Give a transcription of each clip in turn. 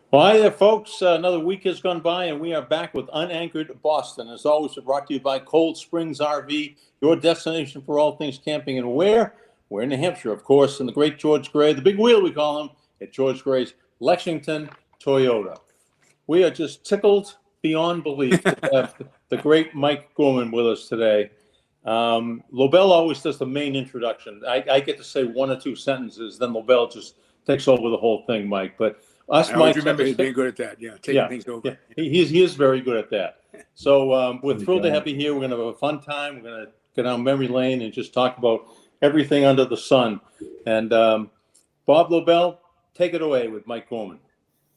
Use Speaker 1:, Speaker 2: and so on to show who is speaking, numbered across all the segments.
Speaker 1: Well, hi there, folks. Another week has gone by, and we are back with UnAnchored Boston. As always, brought to you by Cold Springs RV, your destination for all things camping. And where? We're in New Hampshire, of course, in the great George Gray, the big wheel we call him, at George Gray's Lexington Toyota. We are just tickled beyond belief to have the great Mike Gorman with us today. Lobel always does the main introduction. I get to say one or two sentences, then Lobel just takes over the whole thing, Mike. But us,
Speaker 2: I always
Speaker 1: Mike,
Speaker 2: remember he's being good at that. Yeah, taking things over.
Speaker 1: Yeah. He is very good at that. So we're thrilled to have you here. We're going to have a fun time. We're going to go down memory lane and just talk about everything under the sun. And Bob Lobel, take it away with Mike Gorman.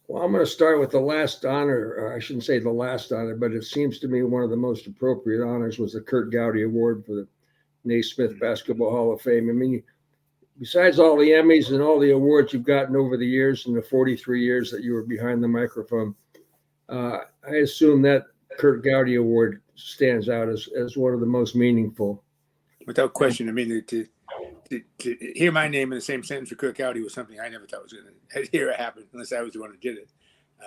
Speaker 3: Well, I'm going to start with the last honor. Or I shouldn't say the last honor, but it seems to me one of the most appropriate honors was the Kurt Gowdy Award for the Naismith Basketball Hall of Fame. I mean, besides all the Emmys and all the awards you've gotten over the years in the 43 years that you were behind the microphone, I assume that Kurt Gowdy Award stands out as one of the most meaningful.
Speaker 2: Without question. I mean, to hear my name in the same sentence for Kurt Gowdy was something I never thought was going to hear it happen, unless I was the one who did it.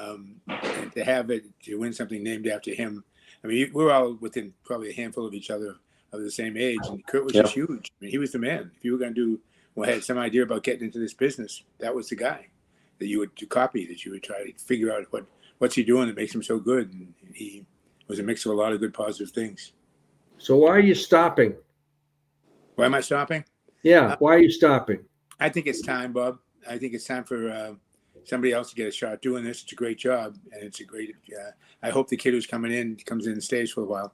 Speaker 2: And to have it, to win something named after him. I mean, we're all within probably a handful of each other of the same age, and Kurt was just huge. I mean, he was the man. If you were going to had some idea about getting into this business, that was the guy that you would copy, that you would try to figure out what's he doing that makes him so good. And he was a mix of a lot of good positive things.
Speaker 3: So why are you stopping?
Speaker 2: Why am I stopping?
Speaker 3: Yeah, why are you stopping?
Speaker 2: I think it's time, Bob. I think it's time for somebody else to get a shot doing this. It's a great job, and it's a great. I hope the kid who's comes in and stays for a while.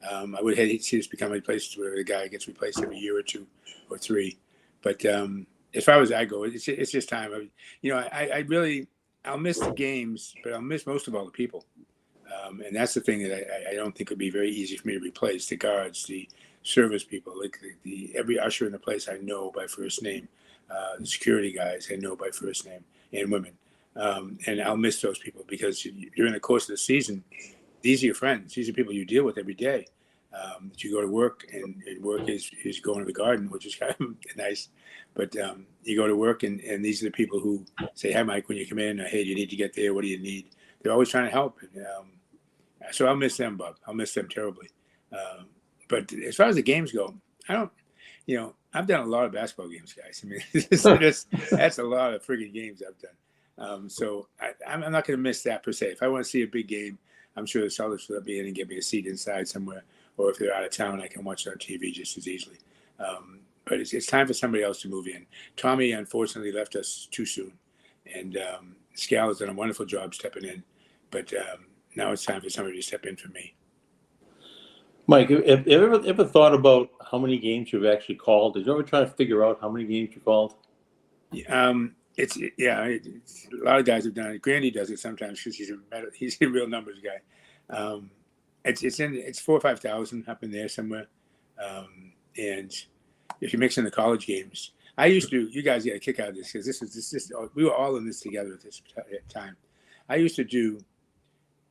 Speaker 2: I would hate to see this become a place where the guy gets replaced every year or two or three. But as far as I go, it's just time. I'll miss the games, but I'll miss most of all the people. And that's the thing that I don't think would be very easy for me to replace. The guards, the service people, like every usher in the place I know by first name. The security guys I know by first name, and women. And I'll miss those people because during the course of the season, these are your friends. These are people you deal with every day. You go to work, and work is going to the garden, which is kind of nice. But you go to work, and these are the people who say, "Hi, Mike," when you come in. Hey, you need to get there. What do you need? They're always trying to help. And, so I'll miss them, Bob. I'll miss them terribly. But as far as the games go, I don't. I've done a lot of basketball games, guys. I mean, that's a lot of friggin' games I've done. So I'm not going to miss that per se. If I want to see a big game, I'm sure the Celtics will let me in and get me a seat inside somewhere. Or if they're out of town, I can watch it on TV just as easily. But it's time for somebody else to move in. Tommy, unfortunately, left us too soon. And Scal has done a wonderful job stepping in. But now it's time for somebody to step in for me.
Speaker 1: Mike, have you ever thought about how many games you've actually called? Did you ever try to figure out how many games you called?
Speaker 2: It's a lot of guys have done it. Grandy does it sometimes because he's a real numbers guy. It's 4,000 or 5,000 up in there somewhere. And if you mix in the college games, I used to. You guys get a kick out of this because we were all in this together at this time. I used to do.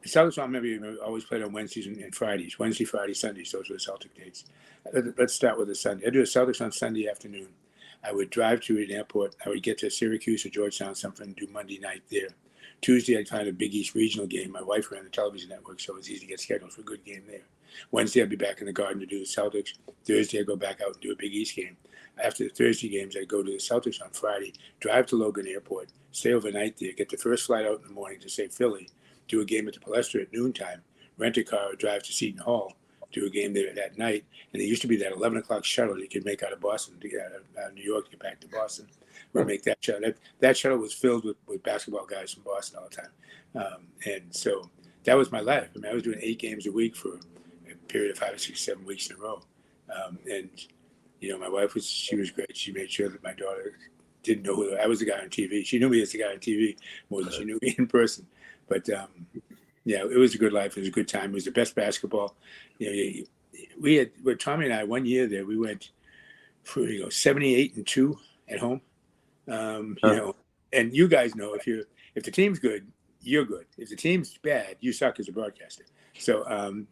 Speaker 2: The Celtics, I remember, always played on Wednesdays and Fridays. Wednesday, Friday, Sundays. Those were the Celtic dates. Let's start with the Sunday. I do the Celtics on Sunday afternoon. I would drive to an airport. I would get to Syracuse or Georgetown, something, do Monday night there. Tuesday, I'd find a Big East regional game. My wife ran the television network, so it was easy to get scheduled for a good game there. Wednesday, I'd be back in the Garden to do the Celtics. Thursday, I'd go back out and do a Big East game. After the Thursday games, I'd go to the Celtics on Friday, drive to Logan Airport, stay overnight there, get the first flight out in the morning to, say, Philly, do a game at the Palestra at noontime, rent a car, or drive to Seton Hall, do a game there that night. And there used to be that 11 o'clock shuttle you could make out of Boston to get out of New York to get back to Boston. We'd make that shuttle. That shuttle was filled with basketball guys from Boston all the time. And so that was my life. I mean, I was doing 8 games a week for a period of 5 or 6, 7 weeks in a row. And my wife she was great. She made sure that my daughter didn't know who I was, the guy on TV. She knew me as the guy on TV more than she knew me in person. But it was a good life. It was a good time. It was the best basketball. We had, with Tommy and I, one year there, we went 78-2 at home. And you guys know if the team's good, you're good. If the team's bad, you suck as a broadcaster. So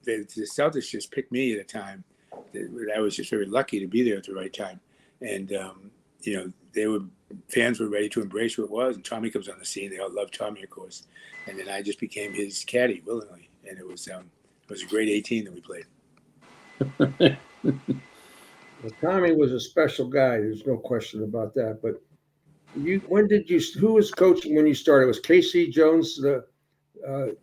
Speaker 2: the Celtics just picked me at a time that I was just very lucky to be there at the right time. And they were fans were ready to embrace what it was. And Tommy comes on the scene. They all love Tommy, of course. And then I just became his caddy willingly. And it was a great 18 that we played.
Speaker 3: Well, Tommy was a special guy. There's no question about that. But who was coaching when you started? Was Casey Jones
Speaker 2: No,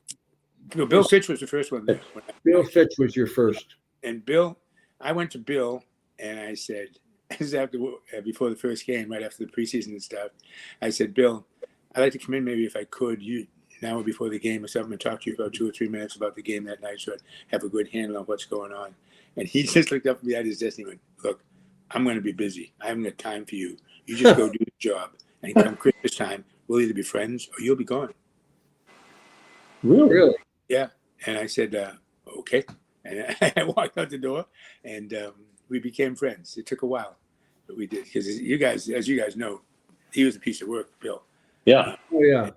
Speaker 2: Bill Fitch was the first one there.
Speaker 3: Bill Fitch was your first.
Speaker 2: And Bill, I went to Bill and I said, this is before the first game, right after the preseason and stuff, I said, Bill, I'd like to come in maybe if I could, an hour before the game or something, and talk to you about 2 or 3 minutes about the game that night so I'd have a good handle on what's going on. And he just looked up at me at his desk and he went, look, I'm going to be busy. I haven't got time for you. You just go do the job. And come Christmas time, we'll either be friends or you'll be gone.
Speaker 3: Really?
Speaker 2: Yeah. And I said, okay. And I walked out the door and we became friends. It took a while, but we did. Because as you guys know, he was a piece of work, Bill.
Speaker 1: Yeah.
Speaker 3: Oh, yeah.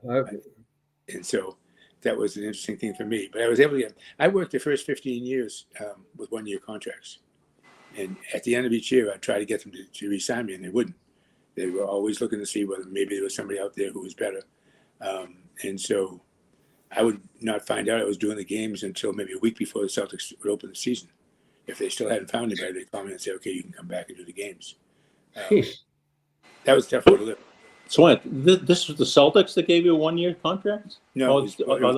Speaker 2: And so that was an interesting thing for me. But I was able to I worked the first 15 years with 1-year contracts. And at the end of each year, I'd try to get them to re-sign me, and they wouldn't. They were always looking to see whether maybe there was somebody out there who was better. And so I would not find out I was doing the games until maybe a week before the Celtics would open the season. If they still hadn't found anybody, they'd call me and say, okay, you can come back and do the games. That was tough to live.
Speaker 1: So this was the Celtics that gave you a 1-year contract?
Speaker 2: No,
Speaker 1: it was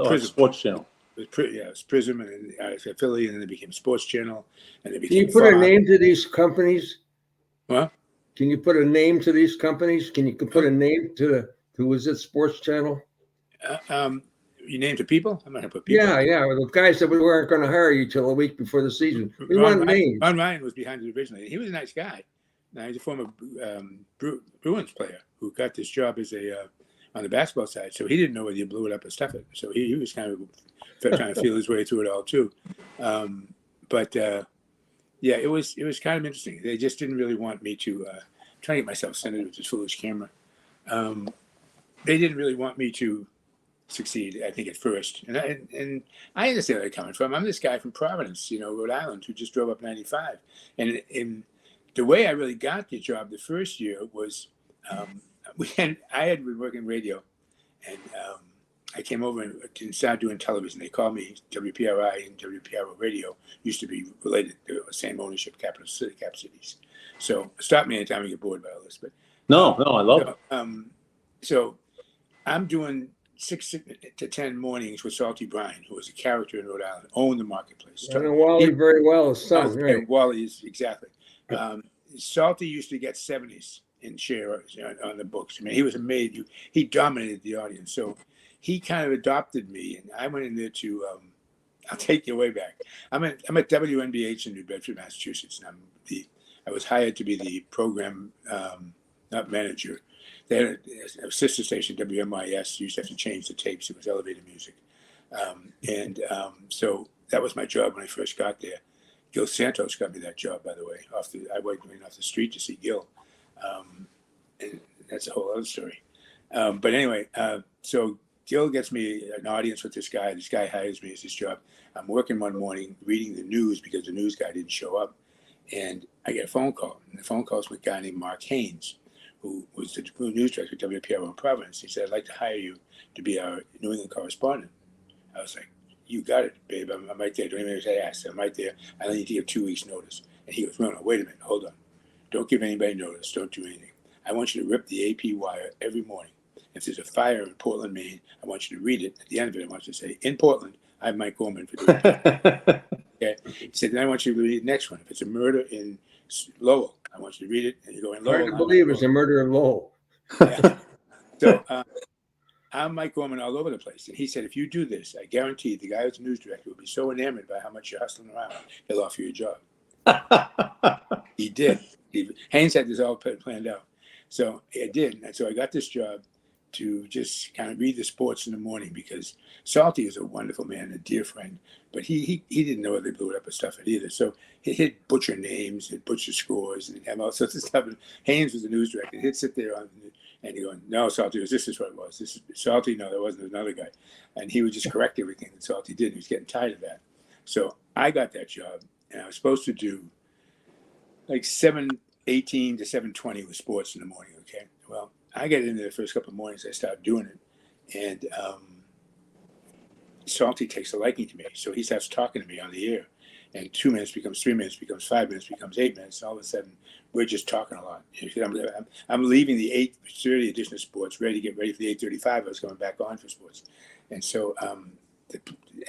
Speaker 2: Prism.
Speaker 1: Sports Channel.
Speaker 2: It was Prism, and then I was at Philly, and then it became Sports Channel, and it
Speaker 3: Can
Speaker 2: became
Speaker 3: you put a
Speaker 2: Fox.
Speaker 3: name to these companies?
Speaker 2: What?
Speaker 3: Can you put a name to these companies? Can you put a name to who was it? Sports Channel?
Speaker 2: You named the people? I'm not going to put people.
Speaker 3: Yeah. The guys that we weren't going to hire you till a week before the season. We want names.
Speaker 2: Ron Ryan was behind it originally. He was a nice guy. Now he's a former Bruins player who got this job as on the basketball side. So he didn't know whether you blew it up or stuff it. So he was kind of trying to feel his way through it all too. Yeah, it was kind of interesting. They just didn't really want me to try to get myself centered with this foolish camera. They didn't really want me to succeed, I think, at first. And I understand where they're coming from. I'm this guy from Providence, Rhode Island, who just drove up 95. And the way I really got the job the first year was I had been working radio, and I came over and started doing television. They called me WPRI, and WPRO Radio used to be related to the same ownership, cap cities. So stop me anytime you get bored by all this. But
Speaker 1: No, I love it.
Speaker 2: So I'm doing 6 to 10 mornings with Salty Bryan, who was a character in Rhode Island, owned the marketplace.
Speaker 3: I know Wally very well, his son. Right.
Speaker 2: And Wally is exactly. Salty used to get 70s in share on the books. I mean, he was amazing. He dominated the audience. So he kind of adopted me, and I went in there to. I'll take you way back. I'm at WNBH in New Bedford, Massachusetts, and I was hired to be the program not manager. They had a sister station, WMIS. You used to have to change the tapes. It was elevator music, so that was my job when I first got there. Gil Santos got me that job, by the way. I went off the street to see Gil, and that's a whole other story. But anyway, so Gil gets me an audience with this guy. This guy hires me as his job. I'm working one morning reading the news because the news guy didn't show up, and I get a phone call. And the phone call is with a guy named Mark Haynes, who was the news director at WPRO in Providence. He said, "I'd like to hire you to be our New England correspondent." I was like, "You got it, babe. I'm right there. Don't even say ask. I'm right there. I only need to give 2 weeks' notice." And he goes, "No, wait a minute. Hold on. Don't give anybody notice. Don't do anything. I want you to rip the AP wire every morning. If there's a fire in Portland, Maine, I want you to read it. At the end of it, I want you to say, 'In Portland, I have Mike Gorman for doing it.'" Okay. He said, "Then I want you to read the next one. If it's a murder in Lowell, I want you to read it." And you go in Lowell.
Speaker 3: Hard to believe it's a murder in Lowell.
Speaker 2: Yeah. So I'm Mike Gorman all over the place. And he said, "If you do this, I guarantee the guy who's the news director will be so enamored by how much you're hustling around, he'll offer you a job." He did. Haynes had this all planned out. So I did. And so I got this job to just kind of read the sports in the morning because Salty is a wonderful man, a dear friend, but he didn't know they blew it up or stuff it either. So he'd butcher names, he'd butcher scores, and he'd have all sorts of stuff. And Haynes was the news director. He'd sit there and he'd go, "No, Salty, this is what it was. This is Salty. No, there wasn't another guy." And he would just correct everything that Salty did. He was getting tired of that. So I got that job, and I was supposed to do like 7:18 to 7:20 with sports in the morning. Okay. Well, I get in there the first couple of mornings. I start doing it, and Salty takes a liking to me, so he starts talking to me on the air. And 2 minutes becomes 3 minutes, becomes 5 minutes, becomes 8 minutes. And all of a sudden, we're just talking a lot. I'm leaving the 8:30 edition of sports, ready to get ready for the 8:35. I was coming back on for sports. And so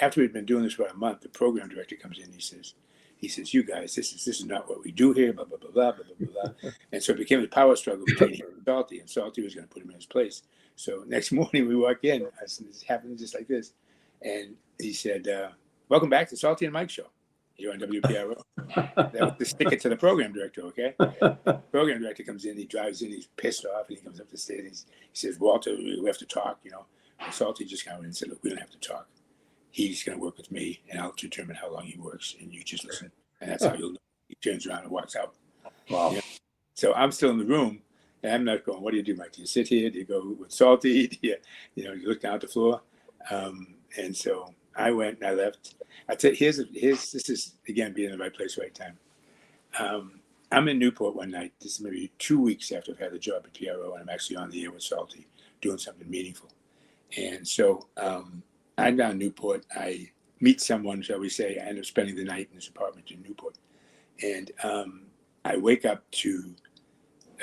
Speaker 2: after we'd been doing this for a month, the program director comes in. He says, "You guys, this is not what we do here, blah, blah, blah, blah, blah, blah, blah." And so it became a power struggle between him and Salty was going to put him in his place. So next morning we walk in, this happened just like this. And he said, "Welcome back to Salty and Mike Show. You're on WPRO." That was the sticker to the program director, okay? The program director comes in, he drives in, he's pissed off, and he comes up the stairs. He says, "Walter, we have to talk, you know." And Salty just came in and said, "Look, we don't have to talk. He's going to work with me, and I'll determine how long he works, and you just listen." And that's how you'll know. He turns around and walks out.
Speaker 1: Wow.
Speaker 2: Yeah. So I'm still in the room, and I'm not going, "What do you do, Mike? Do you sit here? Do you go with Salty? Do you look down at the floor?" And so I went and I left. I tell you, this is again being in the right place, right time. I'm in Newport one night. This is maybe 2 weeks after I've had the job at PRO, and I'm actually on the air with Salty, doing something meaningful. And so I'm down in Newport. I meet someone, shall we say. I end up spending the night in this apartment in Newport, and I wake up to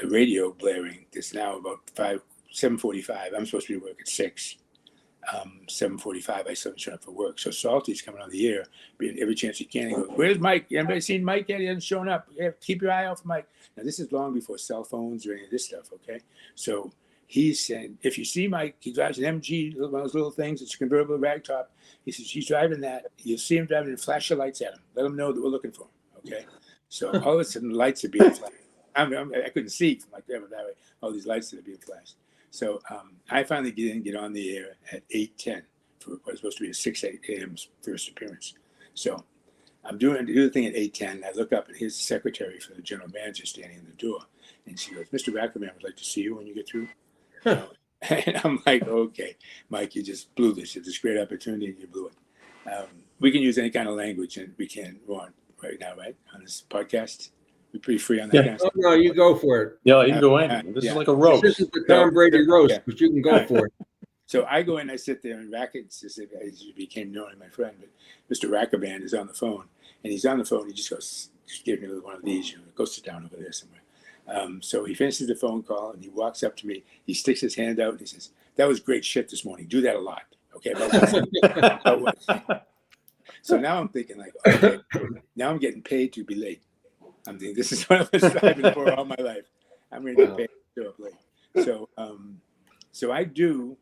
Speaker 2: a radio blaring. It's now about 7:45. I'm supposed to be at work at 6. 7:45, I still showing up for work. So Salty's coming on the air, being every chance he can. He goes, "Where's Mike? Anybody seen Mike yet? He hasn't shown up. Yeah, keep your eye out for Mike." Now, this is long before cell phones or any of this stuff, okay? So he's saying, "If you see Mike, he drives an MG, one of those little things. It's a convertible ragtop." He says, "He's driving that. You'll see him driving and flash your lights at him. Let him know that we're looking for him," okay? So all of a sudden, the lights are being flashed. I couldn't see from like that way, all these lights that are being flashed. So I finally get on the air at 8:10 for what was supposed to be a 6 a.m. first appearance. So I'm doing the thing at 8:10. I look up, and here's the secretary for the general manager standing in the door. And she goes, "Mr. Rackerman would like to see you when you get through." And I'm like, "Okay, Mike, you just blew this. It's this great opportunity, and you blew it." We can use any kind of language, and we can go on right now, right, on this podcast. We're pretty free on that kind of stuff.
Speaker 3: No, you go for it.
Speaker 1: Yeah, you can go in. This is like a roast.
Speaker 3: This is the Tom Brady roast, but you can go for it.
Speaker 2: So I go in, I sit there, and Rackett, as he became known as my friend, but Mr. Rackerband is on the phone, and he's on the phone. He just goes, "Just give me one of these. Go sit down over there somewhere." So he finishes the phone call, and he walks up to me. He sticks his hand out, and he says, "That was great shit this morning. Do that a lot, okay?" About what? So now I'm thinking, like, okay, now I'm getting paid to be late. I'm thinking, this is what I've been striving for all my life. I'm going to get paid to show up late. So I do,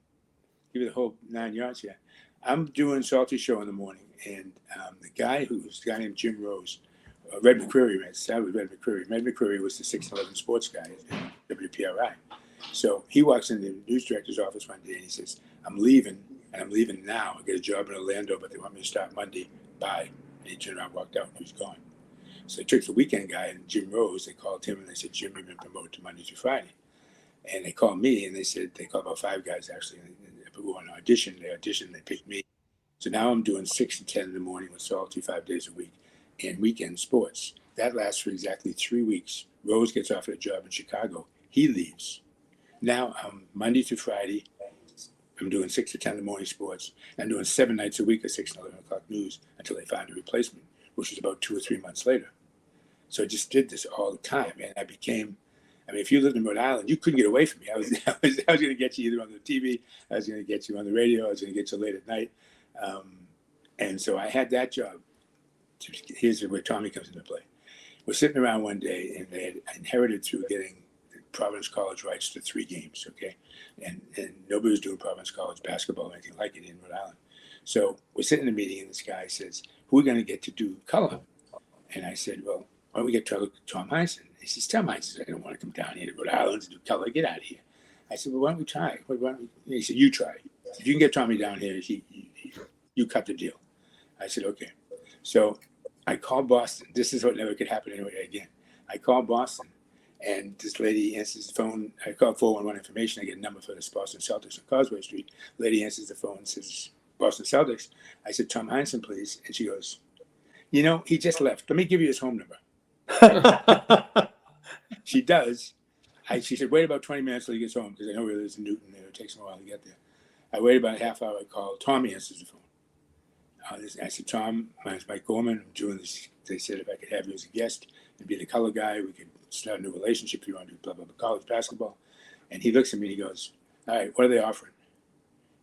Speaker 2: give you the whole 9 yards here. I'm doing Salty Show in the morning, and the guy named Jim Rose, Red McCreary, started with Red McCreary. Red McCreary was the 611 sports guy at WPRI. So he walks into the news director's office one day, and he says, "I'm leaving, and I'm leaving now. I get a job in Orlando, but they want me to start Monday. Bye." And he turned around and walked out, and he was gone. So they took the weekend guy, and Jim Rose, they called him, and they said, "Jim, you've been promoted to Monday through Friday." And they called me, and they called about 5 guys, actually, who were on audition. They auditioned, they picked me. So now I'm doing 6 to 10 in the morning with Salty 5 days a week and weekend sports. That lasts for exactly 3 weeks. Rose gets offered a job in Chicago. He leaves. Now I'm Monday through Friday. I'm doing 6 to 10 in the morning sports. I'm doing 7 nights a week at 6 and 11 o'clock news until they find a replacement, which was about 2 or 3 months later. So I just did this all the time, and if you lived in Rhode Island, you couldn't get away from me. I was going to get you either on the TV, I was going to get you on the radio, I was going to get you late at night, and so I had that job. Here's where Tommy comes into play. We're sitting around one day, and they had inherited through getting Providence College rights to 3 games, okay, and nobody was doing Providence College basketball or anything like it in Rhode Island. So we're sitting in a meeting, and this guy says, "Who are we going to get to do color?" And I said, "Well, why don't we get Tom Hinson?" He says, "Tom Hinson, I don't want to come down here to Rhode Island to do color. Get out of here." I said, "Well, why don't we try? He said, "You try. If you can get Tommy down here, you cut the deal." I said, "Okay." So I called Boston. This is what never could happen anyway again. I called Boston, and this lady answers the phone. I called 411 information. I get a number for this Boston Celtics on Causeway Street. Lady answers the phone and says, "Boston Celtics." I said, "Tom Hinson, please." And she goes, "He just left. Let me give you his home number." She does. She said, wait about 20 minutes till he gets home, because I know where there's a Newton there. It takes him a while to get there. I waited about a half hour. I called. Tommy answers the phone. I said, Tom, my name's Mike Gorman. I'm doing this. They said if I could have you as a guest and be the color guy, we could start a new relationship if you want to do blah, blah, blah, college basketball. And he looks at me and he goes, all right, what are they offering?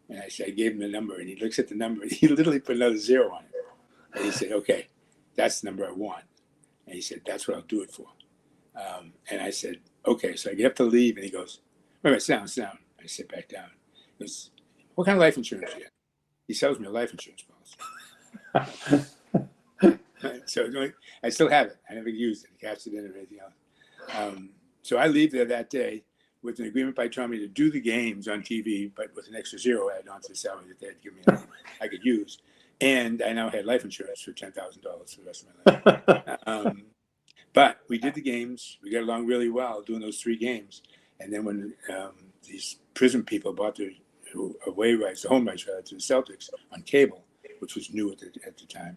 Speaker 2: And I said, I gave him the number, and he looks at the number. He literally put another 0 on it. And he said, okay, that's the number I want. And he said, that's what I'll do it for. And I said, okay. So I get up to leave, and he goes, wait a minute, sit down. I sit back down. He goes, what kind of life insurance do you have? He sells me a life insurance policy. So I still have it. I never used it, cashed it in or anything else. So I leave there that day with an agreement by Tommy to do the games on TV, but with an extra 0 added onto the salary that they had given me I could use. And I now had life insurance for $10,000 for the rest of my life. But we did the games. We got along really well doing those 3 games. And then when these prison people bought the away rights, the home rights rather, to the Celtics on cable, which was new at the time,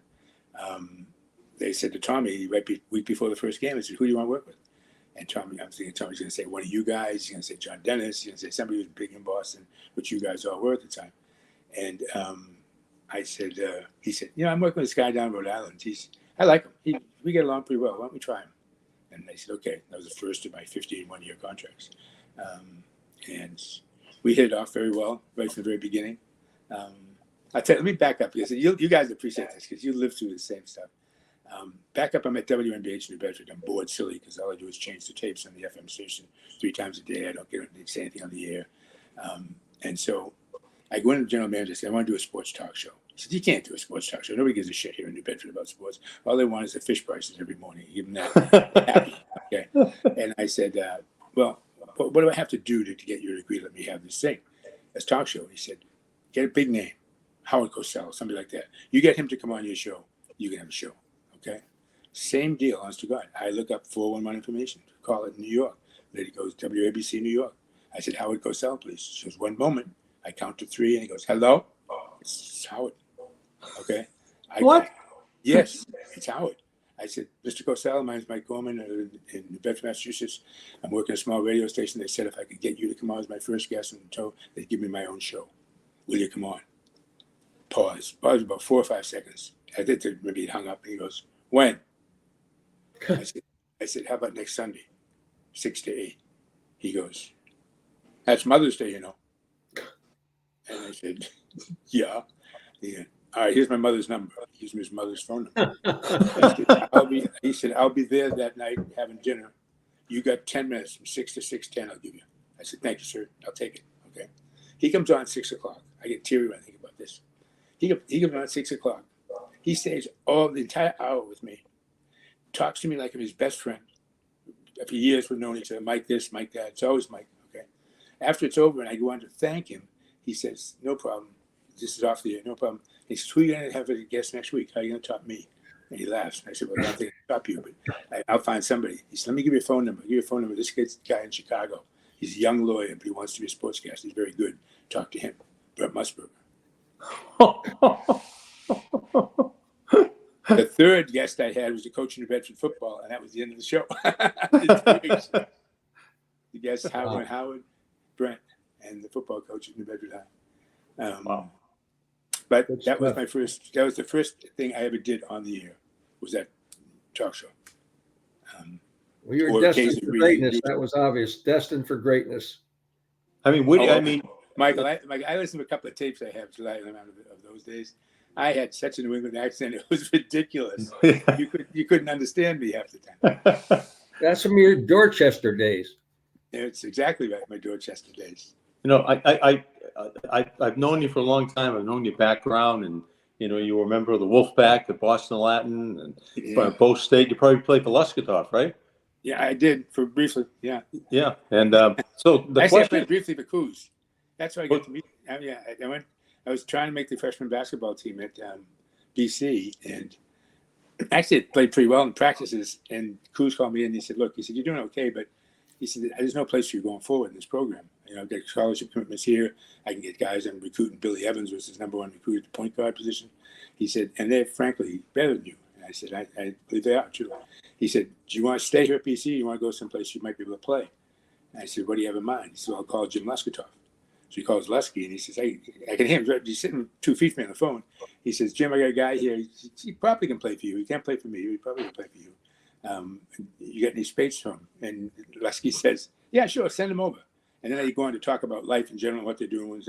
Speaker 2: they said to Tommy week before the first game, they said, who do you want to work with? And Tommy, I'm thinking Tommy's going to say one of you guys. He's going to say John Dennis. He's going to say somebody who's big in Boston, which you guys all were at the time. And I said, he said, I'm working with this guy down in Rhode Island. I like him. We get along pretty well. Why don't we try him? And they said, okay. That was the first of my 15 one-year contracts. And we hit it off very well right from the very beginning. Let me back up, because you guys appreciate this because you lived through the same stuff. Back up, I'm at WNBH New Bedford. I'm bored silly because all I do is change the tapes on the FM station 3 times a day. I don't say anything on the air. And so I go into the general manager and say, I want to do a sports talk show. He said, you can't do a sports talk show. Nobody gives a shit here in New Bedford about sports. All they want is the fish prices every morning. Give them that. Happy. Okay. And I said, well, what do I have to do to get you to agree to let me have this thing, this talk show? He said, get a big name, Howard Cosell, somebody like that. You get him to come on your show, you can have a show. Okay. Same deal, honest to God. I look up 411 information, call it New York. Lady goes, WABC New York. I said, Howard Cosell, please. She goes, one moment. I count to 3, and he goes, hello? It's Howard. Okay.
Speaker 1: What?
Speaker 2: Yes, it's Howard. I said, Mr. Cosell, my name's Mike Gorman in New Bedford, Massachusetts. I'm working at a small radio station. They said if I could get you to come on as my first guest and they'd give me my own show. Will you come on? Pause about 4 or 5 seconds. I did that, maybe he hung up, and he goes, when? I said, how about next Sunday, 6 to 8? He goes, that's Mother's Day, And I said, yeah. All right, here's my mother's number. He gives me his mother's phone number. He said, I'll be there that night having dinner. You got 10 minutes from 6 to 6:10, I'll give you. I said, thank you, sir. I'll take it. Okay. He comes on at 6 o'clock. I get teary when I think about this. He comes on at 6 o'clock. He stays the entire hour with me, talks to me like I'm his best friend. For years we've known each other, Mike this, Mike that. It's always Mike, okay? After it's over and I go on to thank him, he says, no problem. This is off the air, no problem. He says, who are you going to have as a guest next week? How are you going to top me? And he laughs. I said, well, I don't think I'll top you, but I'll find somebody. He said, let me give you a phone number. I'll give you a phone number. This guy in Chicago. He's a young lawyer, but he wants to be a sportscaster. He's very good. Talk to him. Brett Musburger. The third guest I had was the coach of New Bedford football, and that was the end of the show. The guests, Howard, Brent, and the football coach at New Bedford High.
Speaker 1: Wow.
Speaker 2: But that was the first thing I ever did on the air, was that talk show.
Speaker 3: Well, you were destined for greatness. That was obvious. Destined for greatness.
Speaker 1: I mean,
Speaker 2: Michael, I listened to a couple of tapes I have of those days. I had such a New England accent; it was ridiculous. You couldn't understand me half the time.
Speaker 3: That's from your Dorchester days.
Speaker 2: It's exactly right, my Dorchester days.
Speaker 1: I've known you for a long time. I've known your background, and you were a member of the Wolfpack, the Boston Latin, and Bow State. You probably played for Luskatov, right?
Speaker 2: Yeah, I did for briefly. Yeah.
Speaker 1: Yeah, and so
Speaker 2: I played briefly for Coos. That's why I got to meet. I was trying to make the freshman basketball team at BC, and actually it played pretty well in practices. And Coos called me in and he said, "Look," he said, "you're doing okay, but," he said, "there's no place for you going forward in this program. I've got scholarship commitments here. I can get guys. I'm recruiting Billy Evans, was his number 1 recruit at the point guard position." He said, "And they're frankly better than you." And I said, I believe they are too. He said, "Do you want to stay here at BC? Or you want to go someplace you might be able to play?" I said, what do you have in mind? He said, I'll call Jim Lesketoff. So he calls Lesky, and he says, hey, I can hear him. He's sitting 2 feet from me on the phone. He says, Jim, I got a guy here. He probably can play for you. He can't play for me. He probably can play for you. You got any space for him? And Lesky says, yeah, sure, send him over. And then they go on to talk about life in general, what they're doing.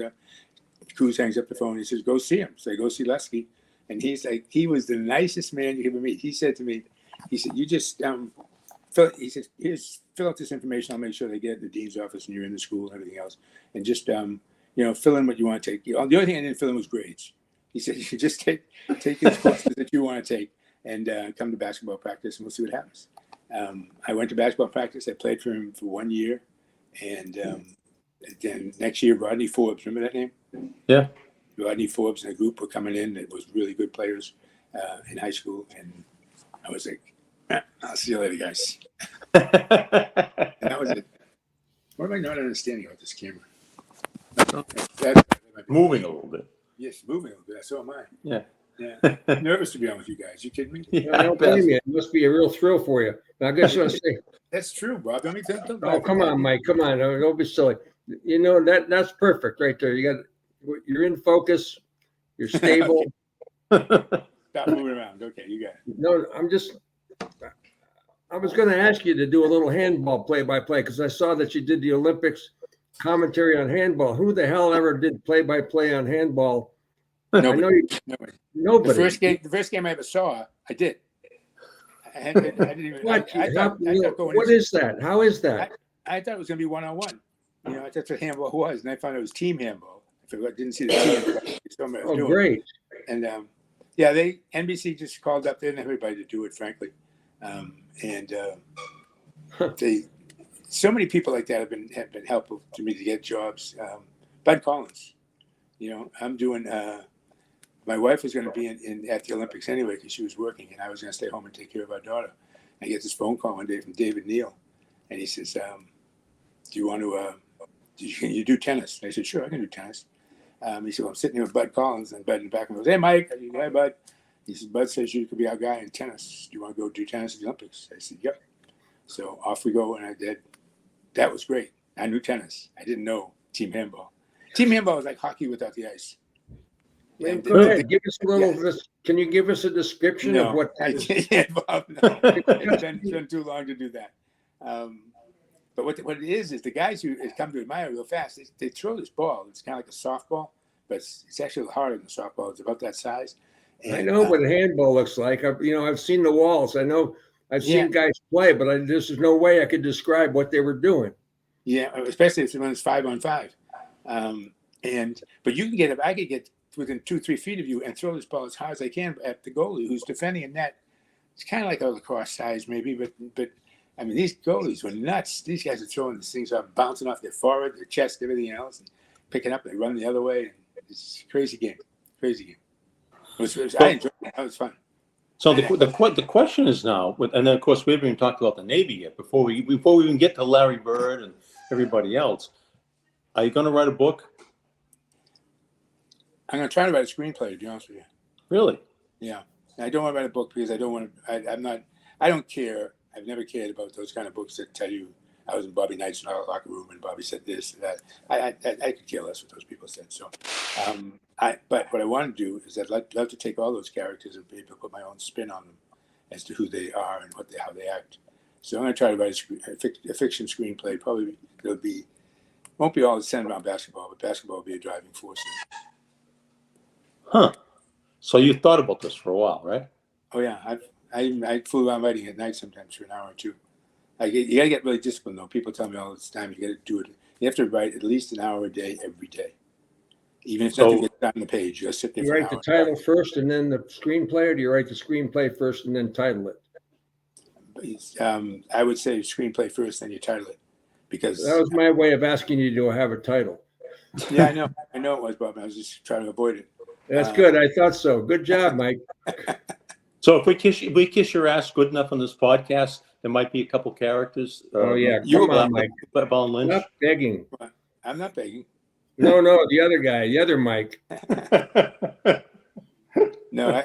Speaker 2: Cruz hangs up the phone. He says, go see him. So I go see Lesky. And he's like, he was the nicest man you ever meet. He said to me, he said, you just, he says, fill out this information. I'll make sure they get it in the dean's office and you're in the school and everything else. And just, fill in what you want to take. The only thing I didn't fill in was grades. He said, you should just take these courses that you want to take and come to basketball practice and we'll see what happens. I went to basketball practice. I played for him for 1 year. And then next year, Rodney Forbes, remember that name?
Speaker 1: Yeah.
Speaker 2: Rodney Forbes and a group were coming in. It was really good players in high school. And I was like, I'll see you later, guys. And that was it. What am I not understanding about this camera?
Speaker 1: Moving a little bit.
Speaker 2: Yes, moving a little bit. So am I.
Speaker 1: Yeah.
Speaker 2: Yeah. Nervous to be on with you guys. You kidding me?
Speaker 3: I don't blame you. It must be a real thrill for you. Now, I guess I'll say,
Speaker 2: That's true, Bob.
Speaker 3: oh, come on, Mike. Come on. Don't be silly. That's perfect right there. You're in focus. You're stable.
Speaker 2: Stop moving around. Okay, you got it.
Speaker 3: No, I was going to ask you to do a little handball play-by-play because I saw that you did the Olympics commentary on handball. Who the hell ever did play-by-play on handball?
Speaker 2: Nobody.
Speaker 3: I know nobody.
Speaker 2: The first game I ever saw, I did. I didn't even.
Speaker 3: What?
Speaker 2: I thought going
Speaker 3: What is that? How is that?
Speaker 2: I thought it was going to be one-on-one. That's what handball was, and I found it was team handball. I didn't see the team.
Speaker 3: Oh, great.
Speaker 2: And NBC just called up. They didn't have anybody to do it, frankly. So many people like that have been helpful to me to get jobs. Bud Collins, I'm doing. My wife was going to be at the Olympics anyway because she was working, and I was going to stay home and take care of our daughter. I get this phone call one day from David Neal, and he says, "Do you want to? Can you do tennis?" And I said, "Sure, I can do tennis." He said, well, I'm sitting here with Bud Collins, and Bud in the back goes, "Hey, Mike." I said, "Hey, Bud." He said, "Bud says you could be our guy in tennis. Do you want to go do tennis at the Olympics?" I said, "Yep." So off we go, and I did. That was great. I knew tennis. I didn't know team handball. Team handball was like hockey without the ice.
Speaker 3: Go ahead. Give us a little. Can you give us a description of what?
Speaker 2: I can't, Bob. No. It's been too long to do that. But what it is the guys who come to admire real fast, they throw this ball. It's kind of like a softball, but it's actually harder than a softball. It's about that size. And,
Speaker 3: I know what handball looks like. I've seen the walls. I know I've seen guys play, but there's no way I could describe what they were doing.
Speaker 2: Yeah, especially when it's 5-on-5. But you can I could get within 2-3 feet of you and throw this ball as hard as I can at the goalie who's defending a net. It's kind of like a lacrosse size maybe, but I mean, these goalies were nuts. These guys are throwing these things up, bouncing off their forehead, their chest, everything else, and picking up. They run the other way. It's a crazy game. I enjoyed it. That was fun.
Speaker 1: So the question is now, and then of course we haven't even talked about the Navy yet. Before we even get to Larry Bird and everybody else, are you going to write a book?
Speaker 2: I'm going to try to write a screenplay. To be honest with you.
Speaker 1: Really?
Speaker 2: Yeah. I don't want to write a book because I don't want to. I don't care. I've never cared about those kind of books that tell you I was in Bobby Knight's locker room and Bobby said this and that. I could care less what those people said. So, but what I want to do is I'd love to take all those characters and be able to put my own spin on them as to who they are and how they act. So I'm going to try to write a fiction screenplay. Probably won't be all centered around basketball, but basketball will be a driving force.
Speaker 1: Huh. So you thought about this for a while, right?
Speaker 2: Oh yeah, I fool around writing at night sometimes for an hour or two. You gotta get really disciplined though. People tell me all this time you gotta do it. You have to write at least an hour a day every day, even if nothing gets on the page. You gotta sit there.
Speaker 3: You write the title first and then the screenplay, or do you write the screenplay first and then title it?
Speaker 2: I would say screenplay first, then you title it, because
Speaker 3: that was my way of asking you to have a title.
Speaker 2: Yeah, I know it was, Bob. I was just trying to avoid it.
Speaker 3: That's good. I thought so. Good job, Mike.
Speaker 1: So if we kiss your ass good enough on this podcast, there might be a couple characters.
Speaker 3: Oh yeah,
Speaker 1: come
Speaker 3: on, Mike.
Speaker 1: Lynch.
Speaker 3: I'm not begging.
Speaker 2: I'm not begging.
Speaker 3: No, the other guy, the other Mike.
Speaker 2: No,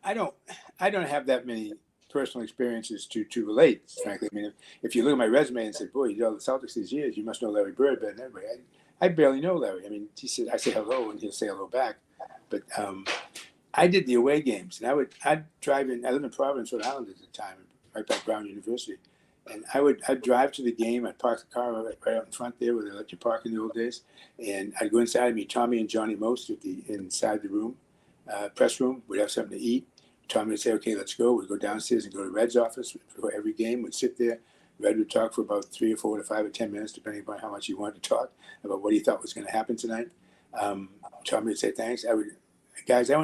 Speaker 2: I don't have that many personal experiences to relate, frankly. I mean, if you look at my resume and say, boy, you know the Celtics these years, you must know Larry Bird better than everybody. I barely know Larry. I mean, I say hello and he'll say hello back. But I did the away games, and I'd drive in. I lived in Providence, Rhode Island at the time, right by Brown University. And I'd drive to the game. I'd park the car right out in front there where they let you park in the old days. And I'd go inside and meet Tommy and Johnny Most inside the room, press room. We'd have something to eat. Tommy would say, okay, let's go. We'd go downstairs and go to Red's office for every game. We'd sit there. Red would talk for about 3 or 4 to 5 or 10 minutes, depending upon how much he wanted to talk about what he thought was going to happen tonight. Tommy would say thanks. I went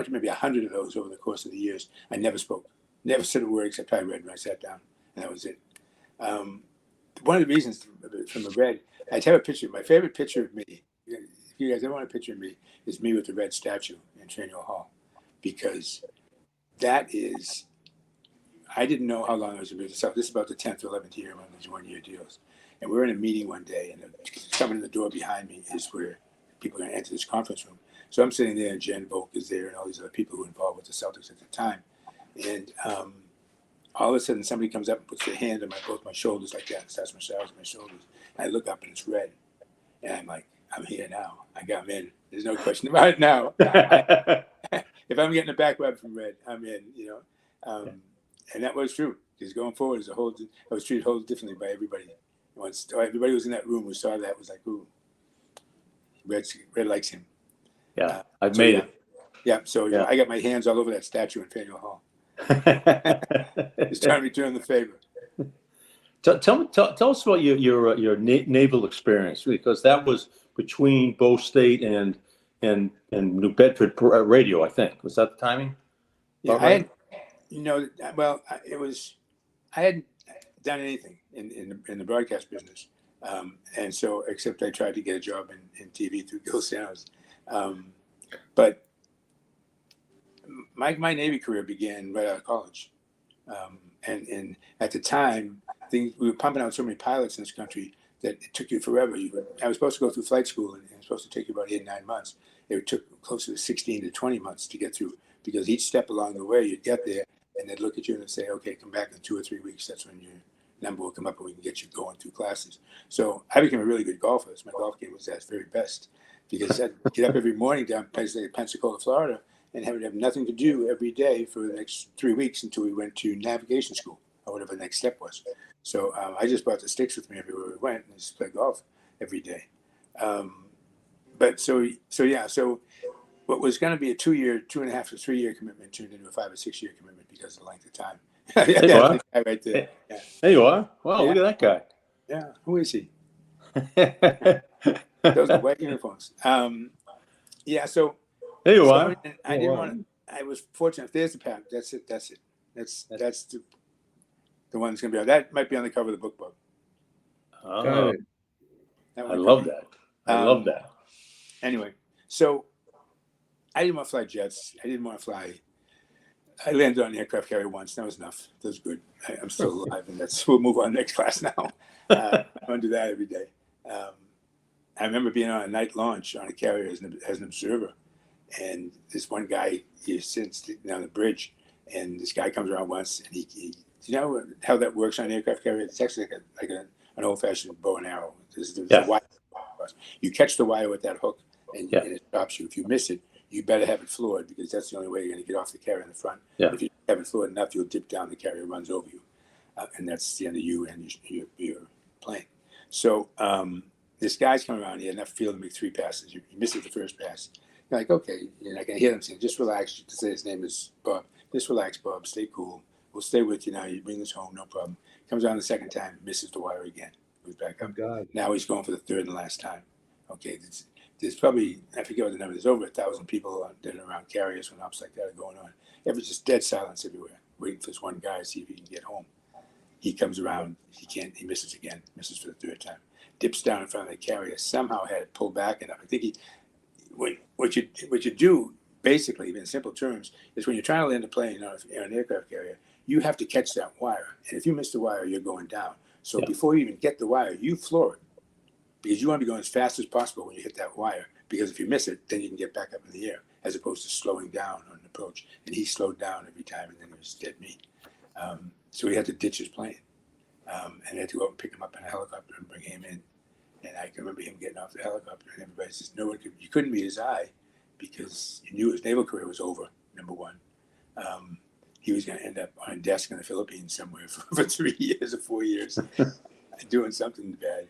Speaker 2: to maybe 100 of those over the course of the years. I never spoke, never said a word except I read when I sat down, and that was it. One of the reasons from the Red, I'd have a picture. My favorite picture of me, if you guys ever want a picture of me, is me with the Red statue in Faneuil Hall, because that is, I didn't know how long I was going to be with the Celtics. This is about the 10th or 11th year on these one-year deals. And we're in a meeting one day, and coming in the door behind me is where people are going to enter this conference room. So I'm sitting there, and Jen Volk is there, and all these other people who were involved with the Celtics at the time. And all of a sudden, somebody comes up and puts their hand on both my shoulders like that, and starts massaging my shoulders. And I look up, and it's Red. And I'm like, I'm here now. I got him in. There's no question about it now. If I'm getting a back rub from Red, I'm in, And that was true, because going forward, I was treated wholly differently by everybody. Once everybody was in that room who saw that was like, ooh, Red likes him.
Speaker 1: Yeah, I've made it.
Speaker 2: Yeah, so
Speaker 1: Yeah.
Speaker 2: I got my hands all over that statue in Faneuil Hall. It's time to return the favor.
Speaker 1: Tell us about your naval experience, because that was between Bow State and New Bedford radio, I think. Was that the timing?
Speaker 2: Yeah,
Speaker 1: right?
Speaker 2: I hadn't done anything in the broadcast business, and so except I tried to get a job in TV through Gil Sanos. But my Navy career began right out of college, and at the time, we were pumping out so many pilots in this country that it took you forever. I was supposed to go through flight school, and it was supposed to take you about 8 or 9 months. It took closer to 16 to 20 months to get through, because each step along the way, you'd get there, and they'd look at you and say, okay, come back in 2 or 3 weeks. That's when your number will come up and we can get you going through classes. So I became a really good golfer. My golf game was at its very best, because I'd get up every morning down Pensacola, Florida, and have nothing to do every day for the next 3 weeks until we went to navigation school or whatever the next step was. So I just brought the sticks with me everywhere we went and just played golf every day. So what was going to be a 2.5 to 3 year commitment turned into a 5 or 6 year commitment because of the length of time.
Speaker 1: There you are.
Speaker 2: Right there. Yeah.
Speaker 1: There you are. Wow,
Speaker 2: Yeah.
Speaker 1: Look at that guy.
Speaker 2: Yeah. Who is he? Those are white uniforms. So
Speaker 1: There you are.
Speaker 2: I didn't want to. I was fortunate. There's the pack. That's it. That's the one that's going to be on. That might be on the cover of the book club.
Speaker 1: Oh,
Speaker 3: Got it.
Speaker 1: I love that. I love that.
Speaker 2: Anyway, so I didn't want to fly jets. I didn't want to fly. I landed on an aircraft carrier once. That was enough. That was good. I'm still alive, and we'll move on to the next class now. I want to do that every day. I remember being on a night launch on a carrier as an observer, and this one guy, he sits down the bridge, and this guy comes around once, and he you know how that works on an aircraft carrier? It's actually like an old-fashioned bow and arrow. There's a wire. You catch the wire with that hook, and it stops you. If you miss it, you better have it floored, because that's the only way you're going to get off the carrier in the front.
Speaker 1: Yeah.
Speaker 2: If you haven't floored enough, you'll dip down, the carrier runs over you, and that's the end of you and your plane. So this guy's coming around. He had enough field to make 3 passes. You miss it the first pass. You're like, okay. You're not going to hear him saying, just relax. To say his name is Bob. Just relax, Bob. Stay cool. We'll stay with you now. You bring this home, no problem. Comes on the second time, misses the wire again. Goes back up.
Speaker 3: Oh, God.
Speaker 2: Now he's going for the 3rd and last time. Okay, there's probably, I forget what the number, there's over 1,000 people that are around carriers when ops like that are going on. Everyone's just dead silence everywhere, waiting for this one guy to see if he can get home. He comes around, he misses again, misses for the 3rd time. Dips down in front of the carrier, somehow had it pulled back enough. I think what you do, basically, in simple terms, is when you're trying to land a plane on an aircraft carrier, you have to catch that wire. And if you miss the wire, you're going down. So before you even get the wire, you floor it, because you want to be going as fast as possible when you hit that wire, because if you miss it, then you can get back up in the air, as opposed to slowing down on an approach. And he slowed down every time, and then it was dead meat. So we had to ditch his plane, and had to go up and pick him up in a helicopter and bring him in. And I can remember him getting off the helicopter, and everybody says, no one could, you couldn't meet his eye because you knew his naval career was over, number one. He was going to end up on a desk in the Philippines somewhere for 3 years or 4 years doing something bad.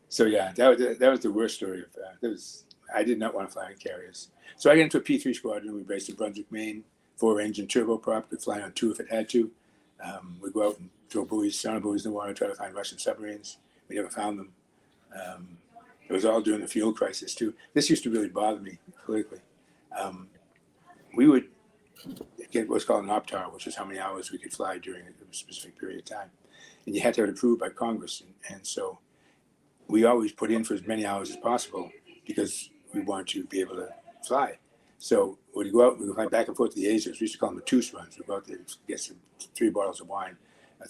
Speaker 2: So yeah, that was the worst story of that. I did not want to fly on carriers. So I got into a P3 squadron. We based in Brunswick, Maine, 4-engine turboprop, could fly on 2 if it had to. We'd go out and throw buoys, sonar buoys in the water, try to find Russian submarines. We never found them. It was all during the fuel crisis too. This used to really bother me politically. We would get what's called an OPTAR, which is how many hours we could fly during a specific period of time. And you had to have it approved by Congress. And so we always put in for as many hours as possible because we wanted to be able to fly. So we'd go out, we'd fly back and forth to the Azores. We used to call them the Toos runs. We'd go out there and get 3 bottles of wine,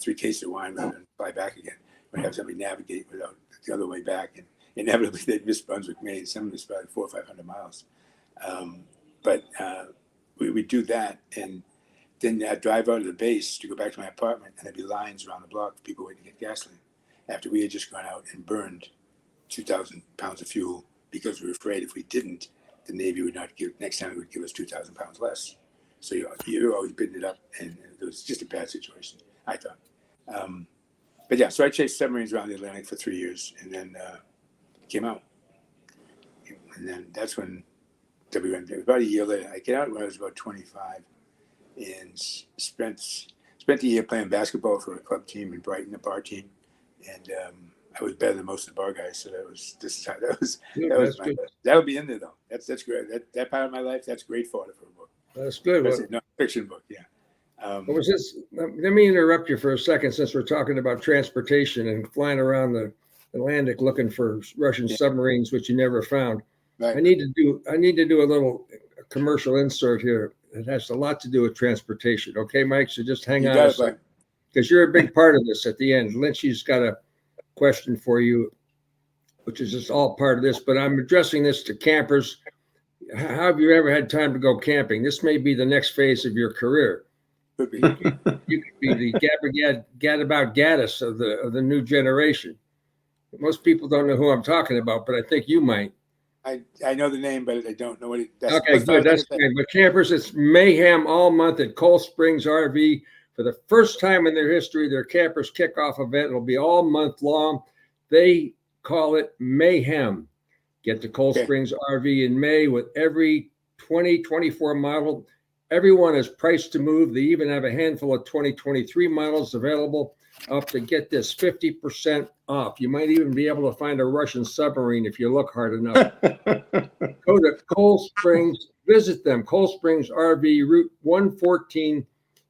Speaker 2: 3 cases of wine, and then fly back again. We'd have somebody navigate without the other way back. And inevitably they'd miss Brunswick, Maine. Some of us probably 400 or 500 miles. But we would do that. And then I'd drive out of the base to go back to my apartment, and there'd be lines around the block for people waiting to get gasoline after we had just gone out and burned 2,000 pounds of fuel because we were afraid if we didn't, the Navy would not give, next time it would give us 2,000 pounds less. So you're always bidding it up, and it was just a bad situation, I thought. But yeah, so I chased submarines around the Atlantic for 3 years, and then came out. And then that's when about a year later, I get out when I was about 25, and spent the year playing basketball for a club team in Brighton, a bar team, and I was better than most of the bar guys. So that'll be in there though. That's great. That part of my life, that's great fodder for a book.
Speaker 3: That's good.
Speaker 2: That's a fiction book, yeah.
Speaker 3: What was this? Let me interrupt you for a second, since we're talking about transportation and flying around the Atlantic looking for Russian submarines, which you never found.
Speaker 2: Right.
Speaker 3: I need to do a little commercial insert here. It has a lot to do with transportation. Okay, Mike? So just hang on a second, because you're a big part of this at the end. Lynchy's got a question for you, which is just all part of this, but I'm addressing this to campers. How have you ever had time to go camping? This may be the next phase of your career.
Speaker 2: Could be.
Speaker 3: You could be the gadabout Gaddis of the new generation. Most people don't know who I'm talking about, but I think you might.
Speaker 2: I know the name, but I don't know what it is.
Speaker 3: Okay, good. That's great. But campers, it's mayhem all month at Cold Springs RV. For the first time in their history, their campers kickoff event. It'll be all month long. They call it mayhem. Get to Cold Springs RV in May with every 2024 model. Everyone is priced to move. They even have a handful of 2023 models available, up to, get this, 50% off. You might even be able to find a Russian submarine if you look hard enough. Go to Cold Springs, visit them. Cold Springs RV, Route 114